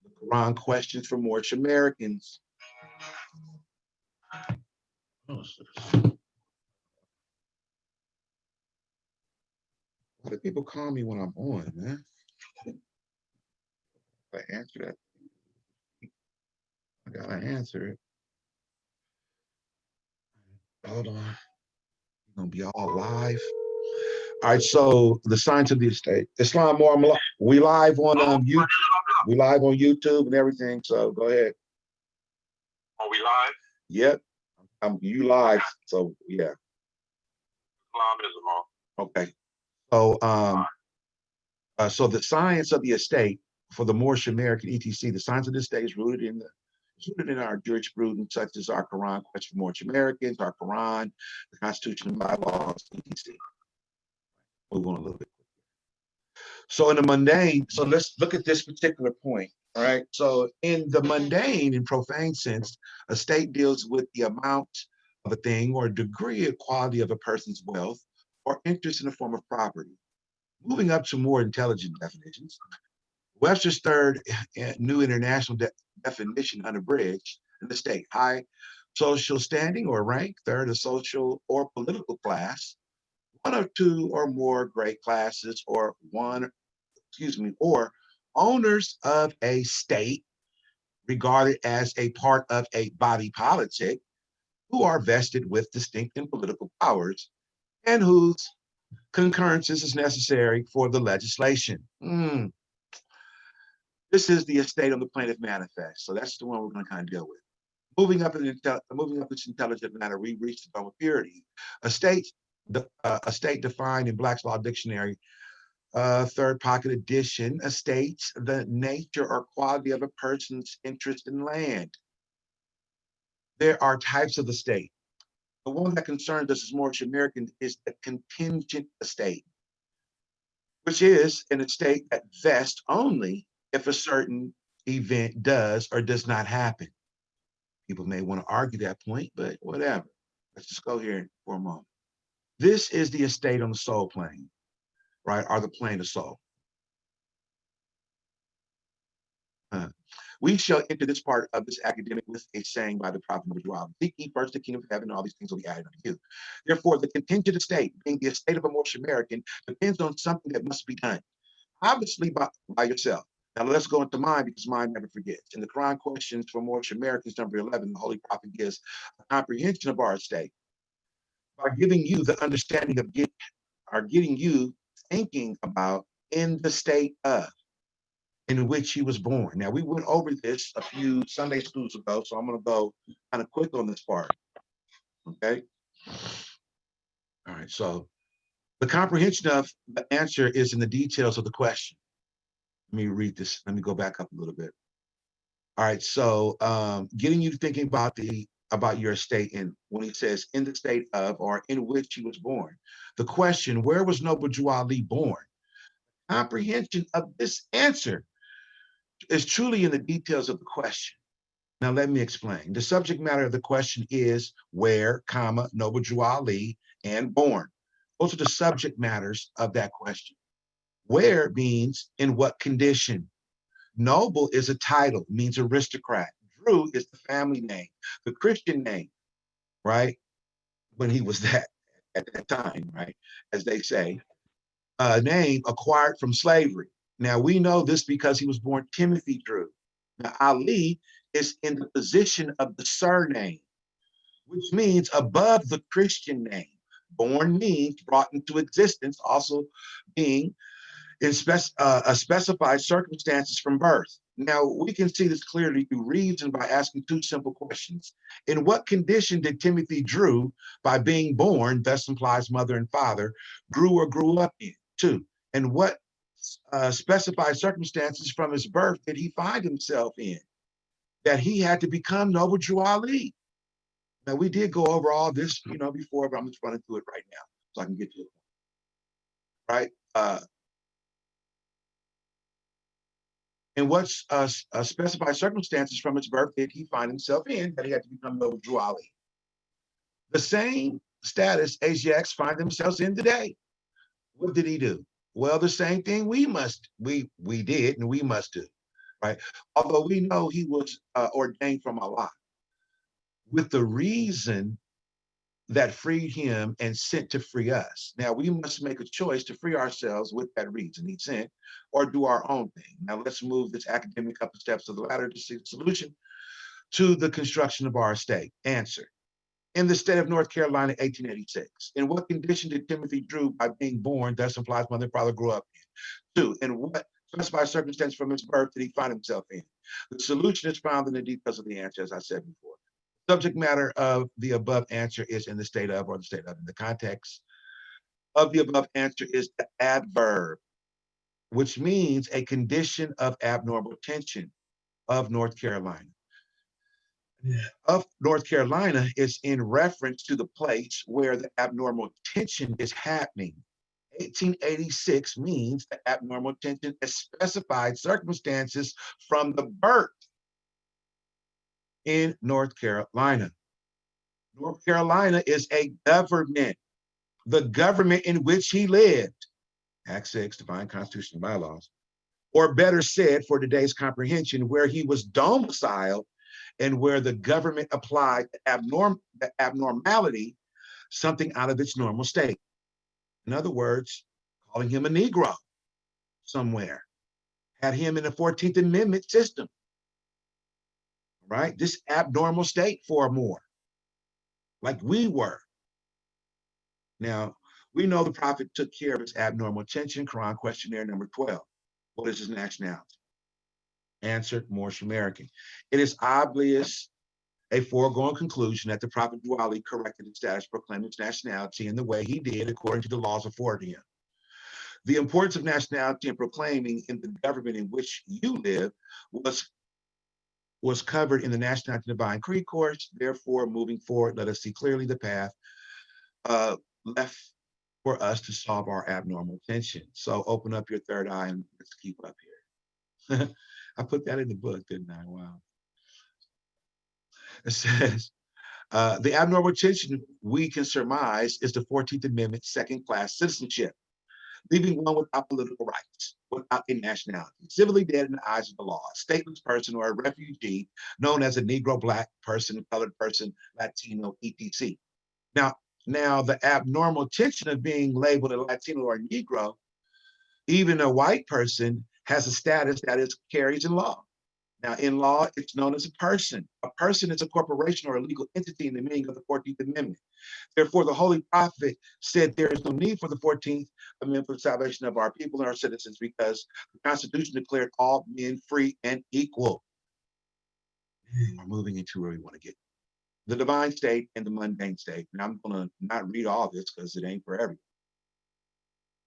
the Quran questions for Moorish Americans. Oh, why do people call me when I'm on, man? I answer that. I gotta answer it. Hold on. You're gonna be all live. All right, so the science of the estate. Islam more. We live on YouTube. We live on YouTube and everything. So go ahead. Are we live? Yep. You live. So yeah. Islamism. Okay. So so the science of the estate for the Moorish American etc. The science of the estate is rooted in our jurisprudence, such as our Quran question for Moorish Americans, our Quran, the Constitution and bylaws, etc. Move on a little bit. So in the mundane, so let's look at this particular point. All right. So in the mundane and profane sense, a state deals with the amount of a thing or degree of quality of a person's wealth or interest in a form of property. Moving up to more intelligent definitions, Webster's third new international definition unabridged in the state: high social standing or rank, third a social or political class, one or two or more great classes, or or owners of a state regarded as a part of a body politic who are vested with distinct and political powers and whose concurrences is necessary for the legislation. This is the estate of the plaintiff manifest. So that's the one we're going to kind of deal with. Moving up this intelligent manner, we reach the dome of purity. A state defined in Black's Law Dictionary, third pocket edition, estates the nature or quality of a person's interest in land. There are types of estate. The one that concerns us as Moorish Americans is the contingent estate, which is an estate that vests only if a certain event does or does not happen. People may want to argue that point, but whatever. Let's just go here for a moment. This is the estate on the soul plane, right? Or the plane of soul. We shall enter this part of this academic with a saying by the prophet Muhammad: seek ye first the kingdom of heaven, and all these things will be added unto you. Therefore, the contingent estate, being the estate of a Moorish American, depends on something that must be done, obviously by yourself. Now let's go into mine, because mine never forgets. In the Quran questions for Moorish Americans, number 11, the Holy Prophet gives a comprehension of our estate by giving you the understanding of are getting you thinking about in the state of in which he was born. Now, we went over this a few Sunday schools ago, so I'm going to go kind of quick on this part. Okay. All right. So the comprehension of the answer is in the details of the question. Let me read this. Let me go back up a little bit. All right. So getting you thinking about your estate in when he says in the state of or in which he was born. The question, where was Noble Drew Ali born? Comprehension of this answer is truly in the details of the question. Now, let me explain. The subject matter of the question is where, comma, Noble Drew Ali and born. Those are the subject matters of that question. Where means in what condition. Noble is a title, means aristocrat. Drew is the family name, the Christian name, right? When he was that at that time, right? As they say, a name acquired from slavery. Now we know this because he was born Timothy Drew. Now Ali is in the position of the surname, which means above the Christian name. Born means brought into existence, also being in specified circumstances from birth. Now, we can see this clearly through reason by asking two simple questions. In what condition did Timothy Drew, by being born, thus implies mother and father, grew or grew up in? Two, and what specified circumstances from his birth did he find himself in that he had to become Noble Drew Ali? Now, we did go over all this, before, but I'm just running through it right now so I can get to it. Right? And what specified circumstances from his birth did he find himself in that he had to become Noble Drew Ali? The same status Asiatics find themselves in today. What did he do? Well, the same thing we did and we must do, right? Although we know he was ordained from Allah with the reason that freed him and sent to free us. Now we must make a choice to free ourselves with that reason he sent or do our own thing. Now let's move this academic couple steps to the ladder to see the solution to the construction of our estate. Answer. In the state of North Carolina, 1886. In what condition did Timothy Drew, by being born, thus implies mother and father, grew up in? Two, in what specified circumstance from his birth did he find himself in? The solution is found in the details of the answer, as I said before. Subject matter of the above answer is in the state of or the state of. In the context of the above answer is the adverb, which means a condition of abnormal tension of North Carolina. Of North Carolina is in reference to the place where the abnormal tension is happening. 1886 means the abnormal tension is specified circumstances from the birth in North Carolina. North Carolina is a government, the government in which he lived. Act 6, divine constitutional bylaws. Or better said, for today's comprehension, where he was domiciled and where the government applied the abnormality, something out of its normal state. In other words, calling him a Negro somewhere, had him in the 14th Amendment system, right? This abnormal state for more, like we were. Now, we know the prophet took care of his abnormal tension. Quran questionnaire number 12. What is his nationality? Answer, Moorish American. It is obvious, a foregone conclusion, that the prophet Drew Ali corrected his status, proclaimed his nationality in the way he did according to the laws afforded him. The importance of nationality and proclaiming in the government in which you live was covered in the Nationality and Divine Creed course. Therefore, moving forward, let us see clearly the path left for us to solve our abnormal tension. So open up your third eye and let's keep up here. I put that in the book, didn't I? Wow. It says, the abnormal tension we can surmise is the 14th Amendment second-class citizenship, leaving one without political rights, without a nationality, civilly dead in the eyes of the law, a stateless person or a refugee known as a Negro, Black person, colored person, Latino, etc. Now, the abnormal tension of being labeled a Latino or a Negro, even a white person, has a status that is carries in law. Now, in law, it's known as a person. A person is a corporation or a legal entity in the meaning of the 14th Amendment. Therefore, the Holy Prophet said there is no need for the 14th Amendment for the salvation of our people and our citizens because the Constitution declared all men free and equal. We're moving into where we want to get. The divine state and the mundane state. And I'm going to not read all this because it ain't for everyone.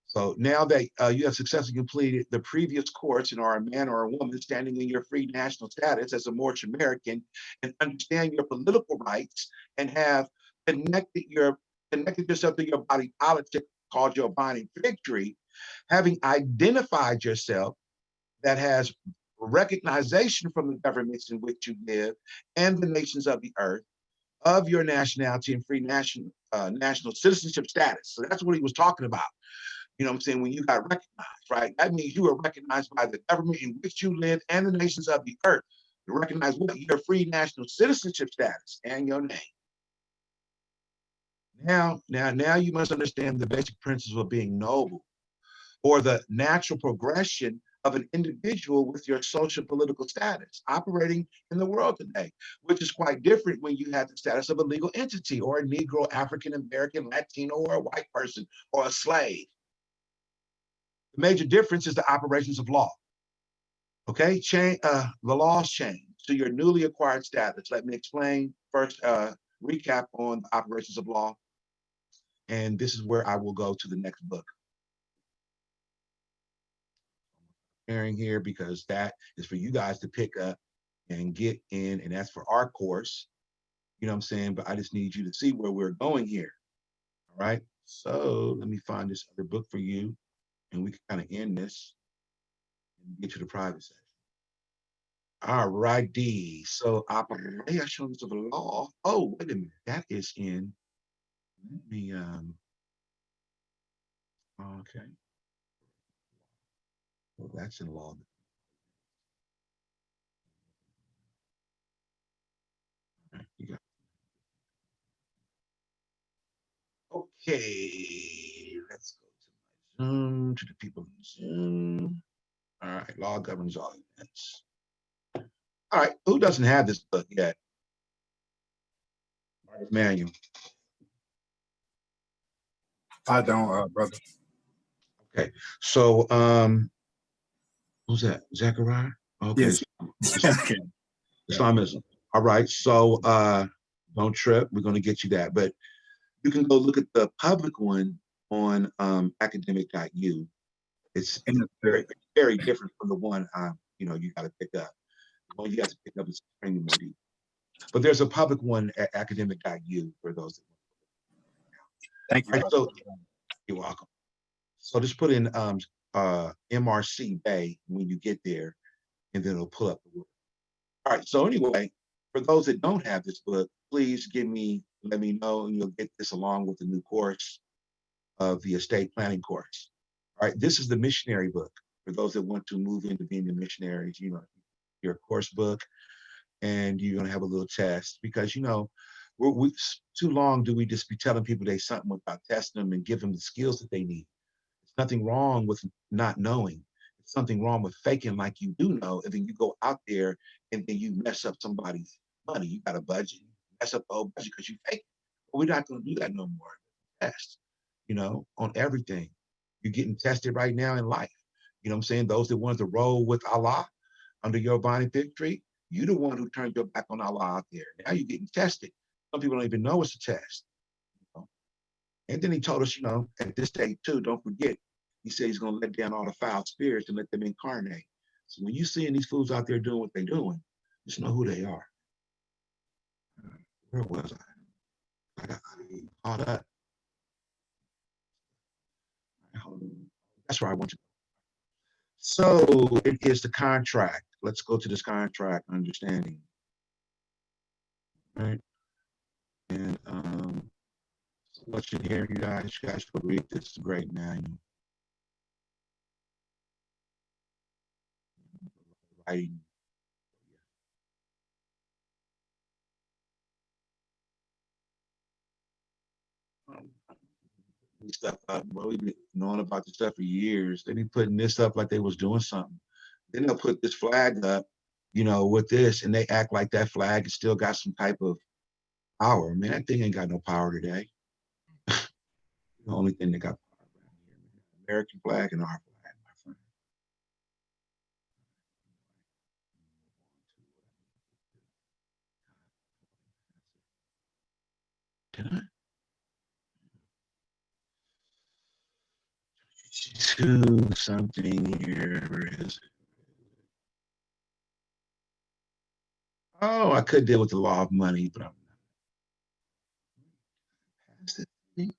So now that you have successfully completed the previous course and are a man or a woman standing in your free national status as a Moorish American and understand your political rights and have connected yourself to your body politic called your binding victory, having identified yourself that has recognition from the governments in which you live and the nations of the earth of your nationality and free national citizenship status. So that's what he was talking about. You know what I'm saying? When you got recognized, right? That means you are recognized by the government in which you live and the nations of the earth. You recognize what? Your free national citizenship status and your name. Now you must understand the basic principles of being noble, or the natural progression of an individual with your social political status operating in the world today, which is quite different when you have the status of a legal entity or a Negro, African American, Latino, or a white person or a slave. The major difference is the operations of law. Okay, the laws change to your newly acquired status. Let me explain first, recap on the operations of law. And this is where I will go to the next book. Sharing here because that is for you guys to pick up and get in, and that's for our course. You know what I'm saying? But I just need you to see where we're going here. All right. So let me find this other book for you, and we can kind of end this and get to the private section. All righty. So operations of the law. Oh, wait a minute. That is in. Let me okay. Well, that's in law. You got. Okay, let's go to my Zoom, to the people in Zoom. All right, law governs all events. All right, who doesn't have this book yet? Manual. I don't, brother. Okay, so who's that? Zechariah? Okay. Yes. Islamism. All right, so don't trip. We're going to get you that, but you can go look at the public one on academic.u. It's very, very different from the one you got to pick up. The one you got to pick up is extremely more deep. But there's a public one at academic.u for those that want. Thank you. Right, so you're welcome. So just put in MRC.Bey when you get there, and then it'll pull up the word. All right, so anyway, for those that don't have this book, please let me know, and you'll get this along with the new course of the estate planning course. All right, this is the missionary book for those that want to move into being the missionaries, your course book, and you're gonna have a little test because we too long do we just be telling people they something without testing them and give them the skills that they need. It's nothing wrong with not knowing. It's something wrong with faking like you do know, and then you go out there and then you mess up somebody's money. You got a budget, mess up the whole budget because you fake it. But we're not gonna do that no more. Test, on everything. You're getting tested right now in life. You know what I'm saying? Those that wanted to roll with Allah under your binding victory, you the one who turned your back on Allah out there. Now you're getting tested. Some people don't even know it's a test. And then he told us, at this stage too, don't forget, he said he's going to let down all the foul spirits and let them incarnate. So when you're seeing these fools out there doing what they're doing, just know who they are. Where was I? I got caught up. That's where I want to go. So it is the contract. Let's go to this contract understanding. Right. And what's in here, you guys will read this great manual. Writing. Stuff up. Well, we've been knowing about this stuff for years. They be putting this up like they was doing something. Then they'll put this flag up, with this, and they act like that flag has still got some type of Power, man, that thing ain't got no power today. The only thing that got power around here, man, American flag and our flag, my friend. Did I? To something here. Where is it? Oh, I could deal with the law of money, but I'm not. Past this thing.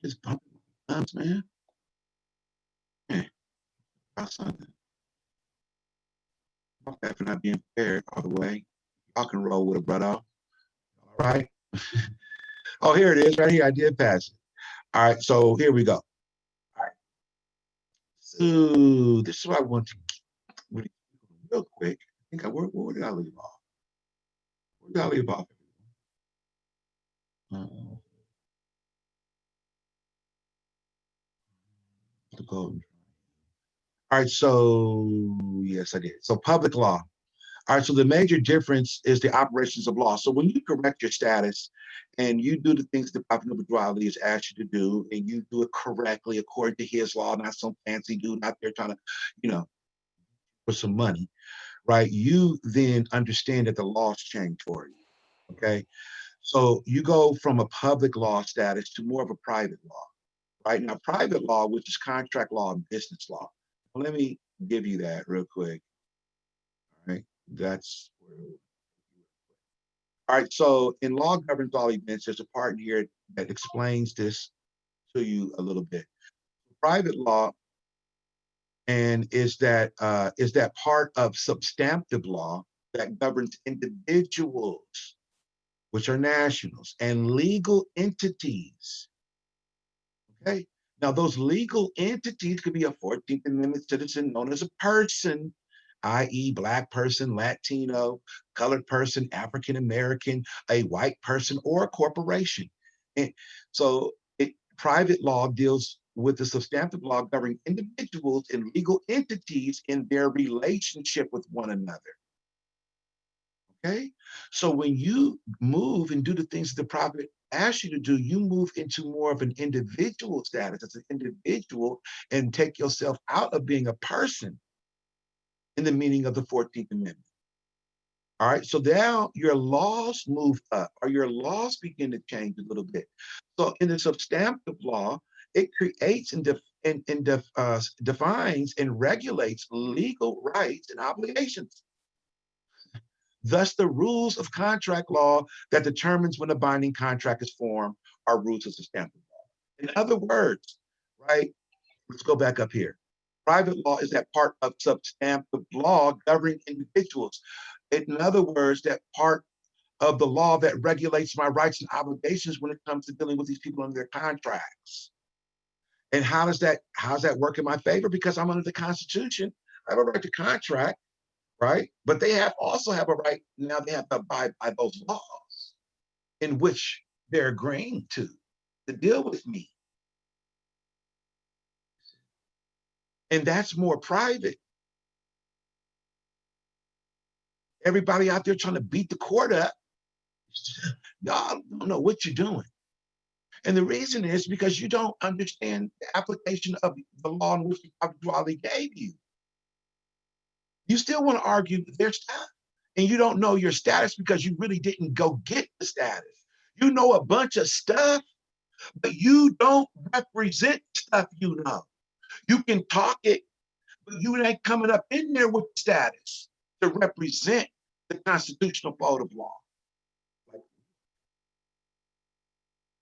Just bumping my thumbs, man. Hey, about something. My bad for not being fair all the way. Y'all can roll with it, brother. All right. Oh, here it is, right here. I did pass it. All right, so here we go. All right. So this is what I want to really real quick. I think where did I leave off? Where did I leave off? The golden. All right, so yes, I did. So public law. All right, so the major difference is the operations of law. So when you correct your status and you do the things that Prophet Noble has asked you to do, and you do it correctly according to his law, not some fancy dude out there trying to, for some money, right? You then understand that the laws change for you, okay? So you go from a public law status to more of a private law, right? Now, private law, which is contract law and business law. Let me give you that real quick, all right? That's where. All right, so in law governs all events, there's a part here that explains this to you a little bit. Private law and is that part of substantive law that governs individuals, which are nationals, and legal entities. Okay, now those legal entities could be a 14th Amendment citizen known as a person, i.e. Black person, Latino, colored person, African American, a white person, or a corporation. And so private law deals with the substantive law governing individuals and legal entities in their relationship with one another. Okay, so when you move and do the things that the prophet asks you to do, you move into more of an individual status as an individual and take yourself out of being a person in the meaning of the 14th Amendment. All right, so now your laws move up, or your laws begin to change a little bit. So in the substantive law, it creates and defines and regulates legal rights and obligations. Thus, the rules of contract law that determines when a binding contract is formed are rules of substantive law. In other words, right, let's go back up here. Private law is that part of substantive law governing individuals. In other words, that part of the law that regulates my rights and obligations when it comes to dealing with these people under their contracts. And how does that work in my favor? Because I'm under the Constitution. I have a right to contract, right? But they also have a right, now they have to abide by those laws in which they're agreeing to deal with me. And that's more private. Everybody out there trying to beat the court up, y'all don't know what you're doing. And the reason is because you don't understand the application of the law in which the gave you. You still want to argue their stuff, and you don't know your status because you really didn't go get the status. You know a bunch of stuff, but you don't represent stuff you know. You can talk it, but you ain't coming up in there with the status to represent the constitutional code of law. Like,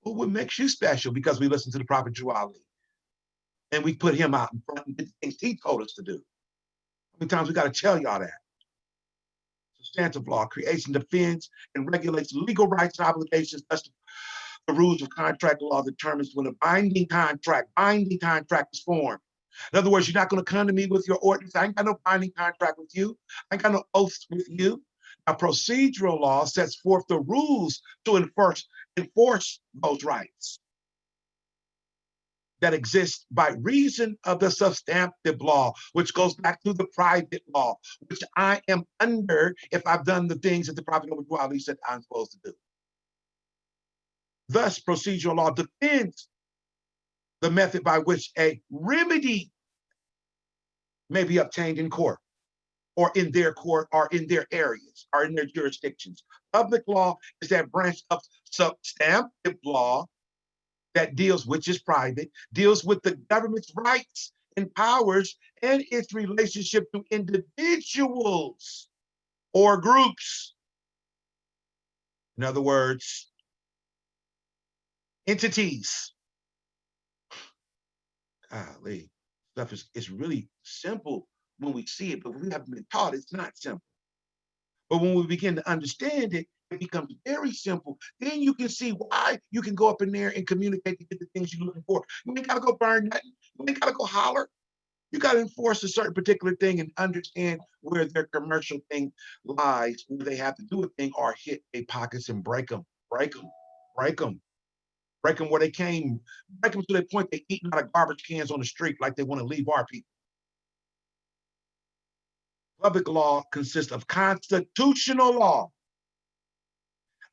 well, what makes you special? Because we listen to the Prophet Ali, and we put him out in front and did things he told us to do. How many times we got to tell y'all that? Substantive law creates and defends and regulates legal rights and obligations. That's the rules of contract law determines when a binding contract is formed. In other words, you're not going to come to me with your ordinance. I ain't got no binding contract with you. I ain't got no oaths with you. Now, procedural law sets forth the rules to enforce those rights. that exists by reason of the substantive law, which goes back to the private law, which I am under if I've done the things that the Prophet Muhammad said I'm supposed to do. Thus, procedural law defends the method by which a remedy may be obtained in court or in their areas or in their jurisdictions. Public law is that branch of substantive law that deals, which is private, deals with the government's rights and powers and its relationship to individuals or groups. In other words, entities. Golly, stuff is really simple when we see it, but we haven't been taught it's not simple. But when we begin to understand it, it becomes very simple. Then you can see why you can go up in there and communicate to get the things you're looking for. You ain't gotta go burn nothing. You ain't gotta go holler. You gotta enforce a certain particular thing and understand where their commercial thing lies, where they have to do a thing or hit their pockets and break them, break them, break them. Break them where they came, break them to the point they're eating out of garbage cans on the street like they want to leave our people. Public law consists of constitutional law,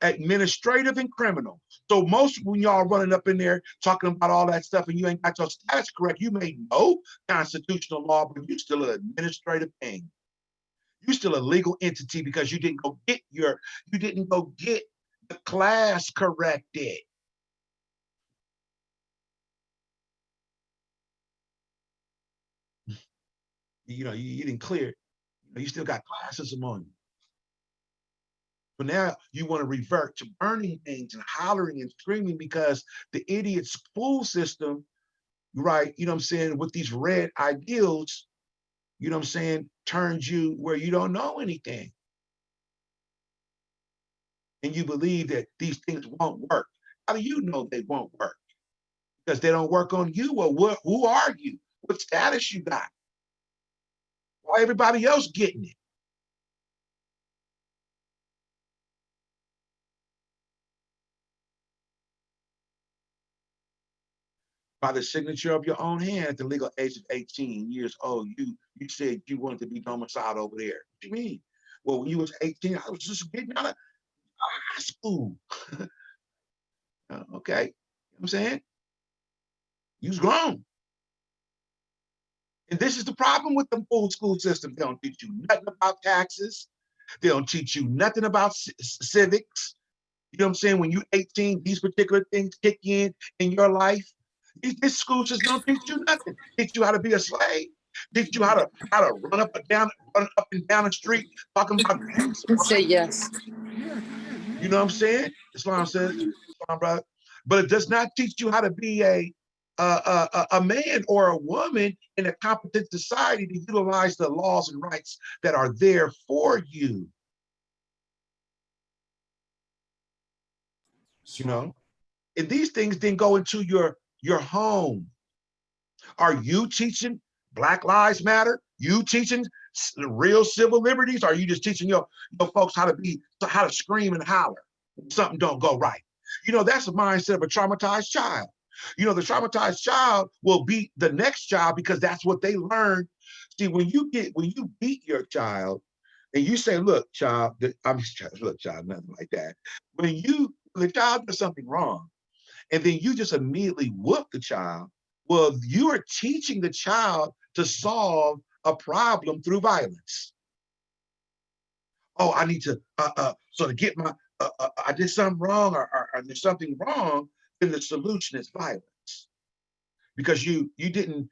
administrative and criminal. So most when y'all running up in there talking about all that stuff and you ain't got your status correct, you may know constitutional law, but you're still an administrative thing. You're still a legal entity because you didn't go get the class corrected. You didn't clear. You still got classes among you. But now you want to revert to burning things and hollering and screaming because the idiot school system, right, with these red ideals, turns you where you don't know anything. And you believe that these things won't work. How do you know they won't work? Because they don't work on you. Well, who are you? What status you got? Why everybody else getting it? By the signature of your own hand at the legal age of 18 years old, you said you wanted to be domiciled over there. What do you mean? Well, when you was 18, I was just getting out of high school. Okay, you know what I'm saying? You was grown. And this is the problem with the full school system. They don't teach you nothing about taxes. They don't teach you nothing about civics. You know what I'm saying? When you're 18, these particular things kick in your life. This school just don't teach you nothing. Teach you how to be a slave. Teach you how to run up and down the street talking about gangs. Say yes. You know what I'm saying? Islam says, Islam, brother. But it does not teach you how to be a man or a woman in a competent society to utilize the laws and rights that are there for you. And these things then go into your home. Are you teaching Black Lives Matter? You teaching real civil liberties? Or are you just teaching your folks how to scream and holler when something don't go right? That's the mindset of a traumatized child. The traumatized child will beat the next child because that's what they learn. See, when you beat your child and you say, look, child, look, child, nothing like that. When the child does something wrong, and then you just immediately whoop the child, well, you are teaching the child to solve a problem through violence. Oh, I need to, so to get my, I did something wrong or there's something wrong, then the solution is violence. Because you didn't,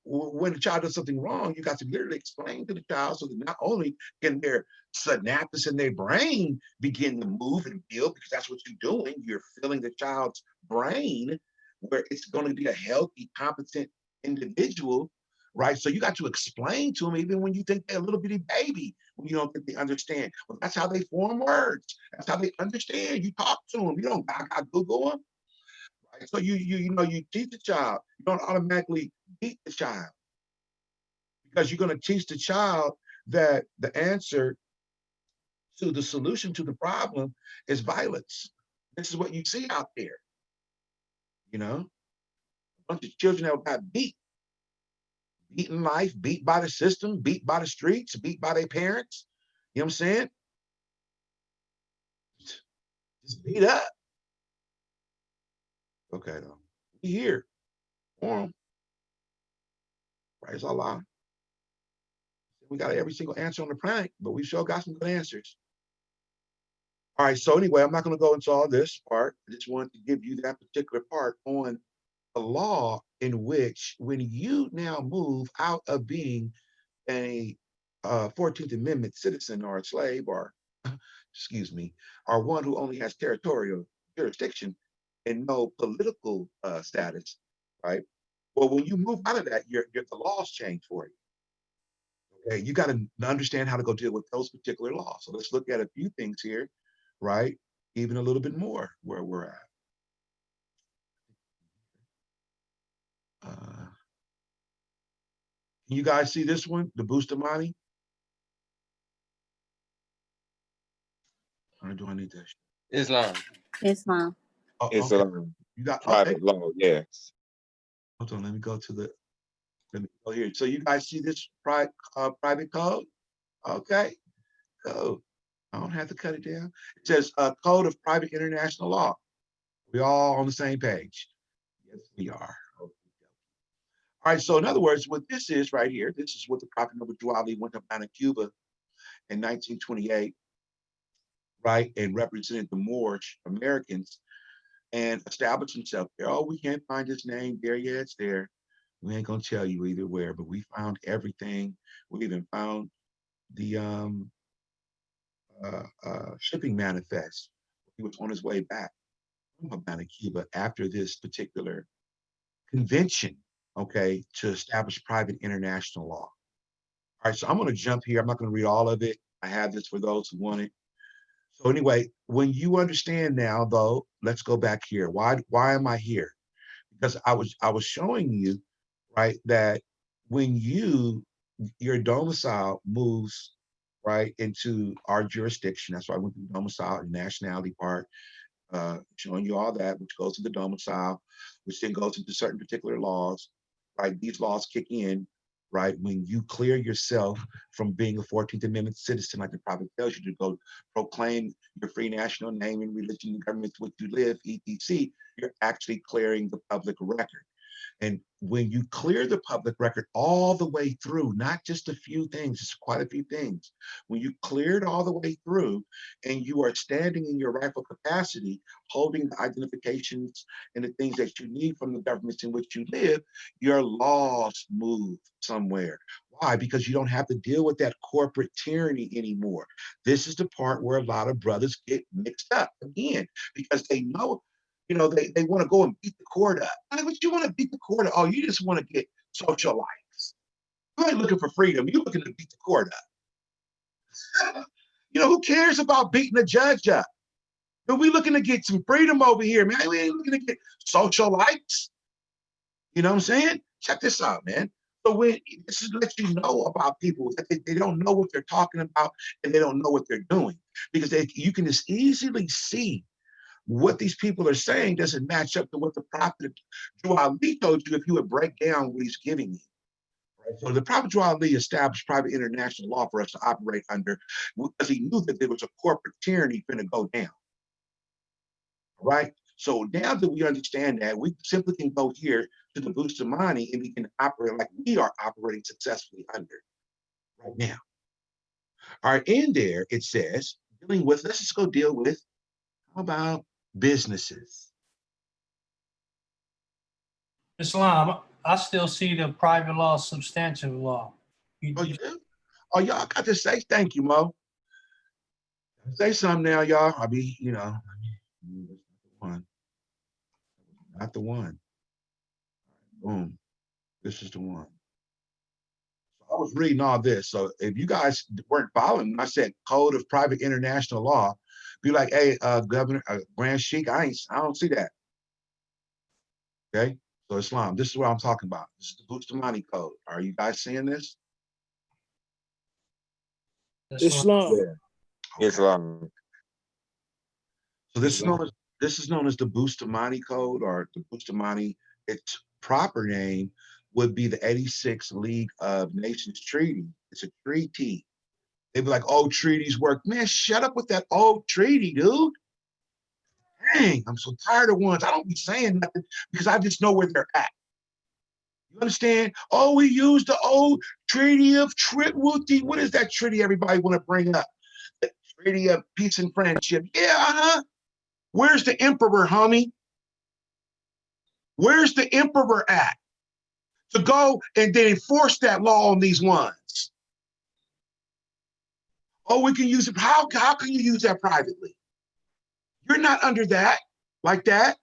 when the child does something wrong, you got to literally explain to the child so that not only can their synapses in their brain begin to move and build, because that's what you're doing, you're filling the child's brain where it's going to be a healthy, competent individual, right? So you got to explain to them even when you think they're a little bitty baby, when you don't think they understand. Well, that's how they form words. That's how they understand. You talk to them. You don't Google them. So you teach the child. You don't automatically beat the child because you're going to teach the child that the answer to the solution to the problem is violence. This is what you see out there. bunch of children that got beat in life, beat by the system, beat by the streets, beat by their parents. You know what I'm saying? Just beat up. Okay, though. We here for them. Praise Allah. We got every single answer on the planet, but we sure got some good answers. All right, so anyway, I'm not going to go into all this part. I just wanted to give you that particular part on the law in which when you now move out of being a 14th Amendment citizen or a slave or, excuse me, or one who only has territorial jurisdiction and no political status, right? Well, when you move out of that, the laws change for you. Okay, you got to understand how to go deal with those particular laws. So let's look at a few things here, right? Even a little bit more where we're at. Can you guys see this one, the Bustamante? Or do I need this? Islam. Islam. Oh, It's okay. a You got private law, yes. Hold on, let me go here. So you guys see this private code? Okay, code. I don't have to cut it down. It says Code of Private International Law. We all on the same page. Yes, we are. All right, so in other words, what this is right here, this is what the Prophet Noble Ali went up down to Cuba in 1928, right, and represented the Moorish Americans and established himself there. Oh, we can't find his name there. Yeah, it's there. We ain't gonna tell you either where, but we found everything. We even found the shipping manifest. He was on his way back from Havana, Cuba after this particular convention, okay, to establish private international law. All right, so I'm gonna jump here. I'm not gonna read all of it. I have this for those who want it. So anyway, when you understand now, though, let's go back here. Why am I here? Because I was showing you, right, that when your domicile moves right into our jurisdiction, that's why I went to the domicile and nationality part, showing you all that, which goes to the domicile, which then goes into certain particular laws, right? These laws kick in, right? When you clear yourself from being a 14th Amendment citizen, like the Prophet tells you to go proclaim your free national name and religion, the government to which you live, etc., you're actually clearing the public record. And when you clear the public record all the way through, not just a few things, it's quite a few things. When you clear it all the way through and you are standing in your rightful capacity, holding the identifications and the things that you need from the governments in which you live, your laws move somewhere. Why? Because you don't have to deal with that corporate tyranny anymore. This is the part where a lot of brothers get mixed up again, because they know, they want to go and beat the court up. What you want to beat the court up? Oh, you just want to get social likes. You ain't looking for freedom. You're looking to beat the court up. Who cares about beating the judge up? But we looking to get some freedom over here, man. We ain't looking to get social likes. You know what I'm saying? Check this out, man. So this is let you know about people that they don't know what they're talking about and they don't know what they're doing, because you can just easily see what these people are saying doesn't match up to what the Prophet Ali told you if you would break down what he's giving you. Right? So the Prophet Ali established private international law for us to operate under, because he knew that there was a corporate tyranny going to go down. Right? So now that we understand that, we simply can go here to the Bustamante and we can operate like we are operating successfully under right now. All right, in there it says, let's just go deal with, how about businesses? Islam, I still see the private law, substantive law. Oh, you do? Oh, y'all got to say thank you, Mo. Say something now, y'all. I'll be, not the one. Boom. This is the one. I was reading all this. So if you guys weren't following, I said Code of Private International Law, be like, hey, Governor, Grand Sheik, I don't see that. Okay. So Islam, this is what I'm talking about. This is the Bustamante Code. Are you guys seeing this? Islam. Yeah. Okay. Islam. So this is known as the Bustamante Code, or the Bustamante. It's proper name would be the 86 League of Nations Treaty. It's a treaty. They'd be like, oh, treaties work. Man, shut up with that old treaty, dude. Dang, I'm so tired of ones. I don't be saying nothing because I just know where they're at. You understand? Oh, we use the old Treaty of Tripwooty. What is that treaty everybody want to bring up? The Treaty of Peace and Friendship. Yeah, Where's the emperor, homie? Where's the emperor at? To go and then enforce that law on these ones. Oh, we can use it. How can you use that privately? You're not under that, like that.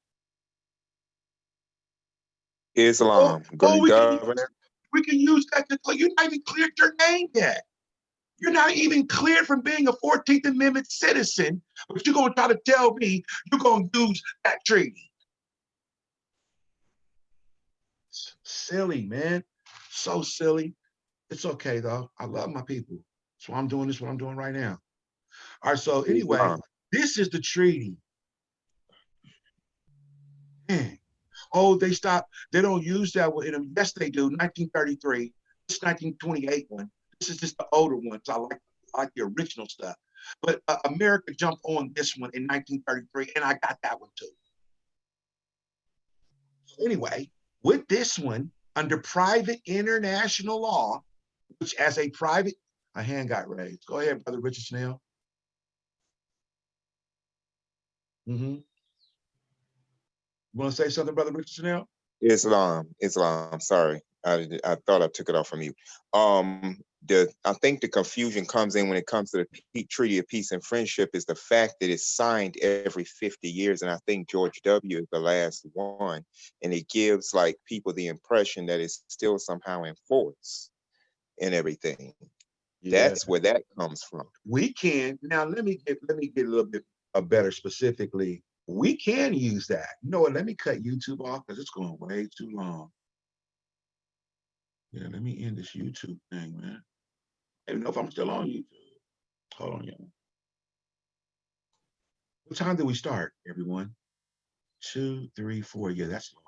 Islam, Oh, good governor. we can use that to, you're not even cleared your name yet. You're not even cleared from being a 14th Amendment citizen, but you're going to try to tell me you're going to use that treaty. Silly, man. So silly. It's okay, though. I love my people. So I'm doing this, what I'm doing right now. All right, so anyway, Islam. this is the treaty. Man. Oh, they stopped. They don't use that one in them. Yes, they do. 1933. This is 1928 one. This is just the older ones. I like the original stuff. But America jumped on this one in 1933, and I got that one too. So anyway, with this one, under private international law, which as a private, a hand got raised. Go ahead, Brother Richard Snell. You want to say something, Brother Richard Snell? Islam. Sorry, I thought I took it off from you. I think the confusion comes in when it comes to the Treaty of Peace and Friendship is the fact that it's signed every 50 years, and I think George W. is the last one, and it gives like people the impression that it's still somehow in force and everything. Yeah. That's where that comes from. We can now. Let me get a little bit better specifically. We can use that. You know what? Let me cut YouTube off because it's going way too long. Yeah, let me end this YouTube thing, man. I don't know if I'm still on YouTube. Hold on, y'all. What time did we start, everyone? 2, 3, 4. Yeah, that's long.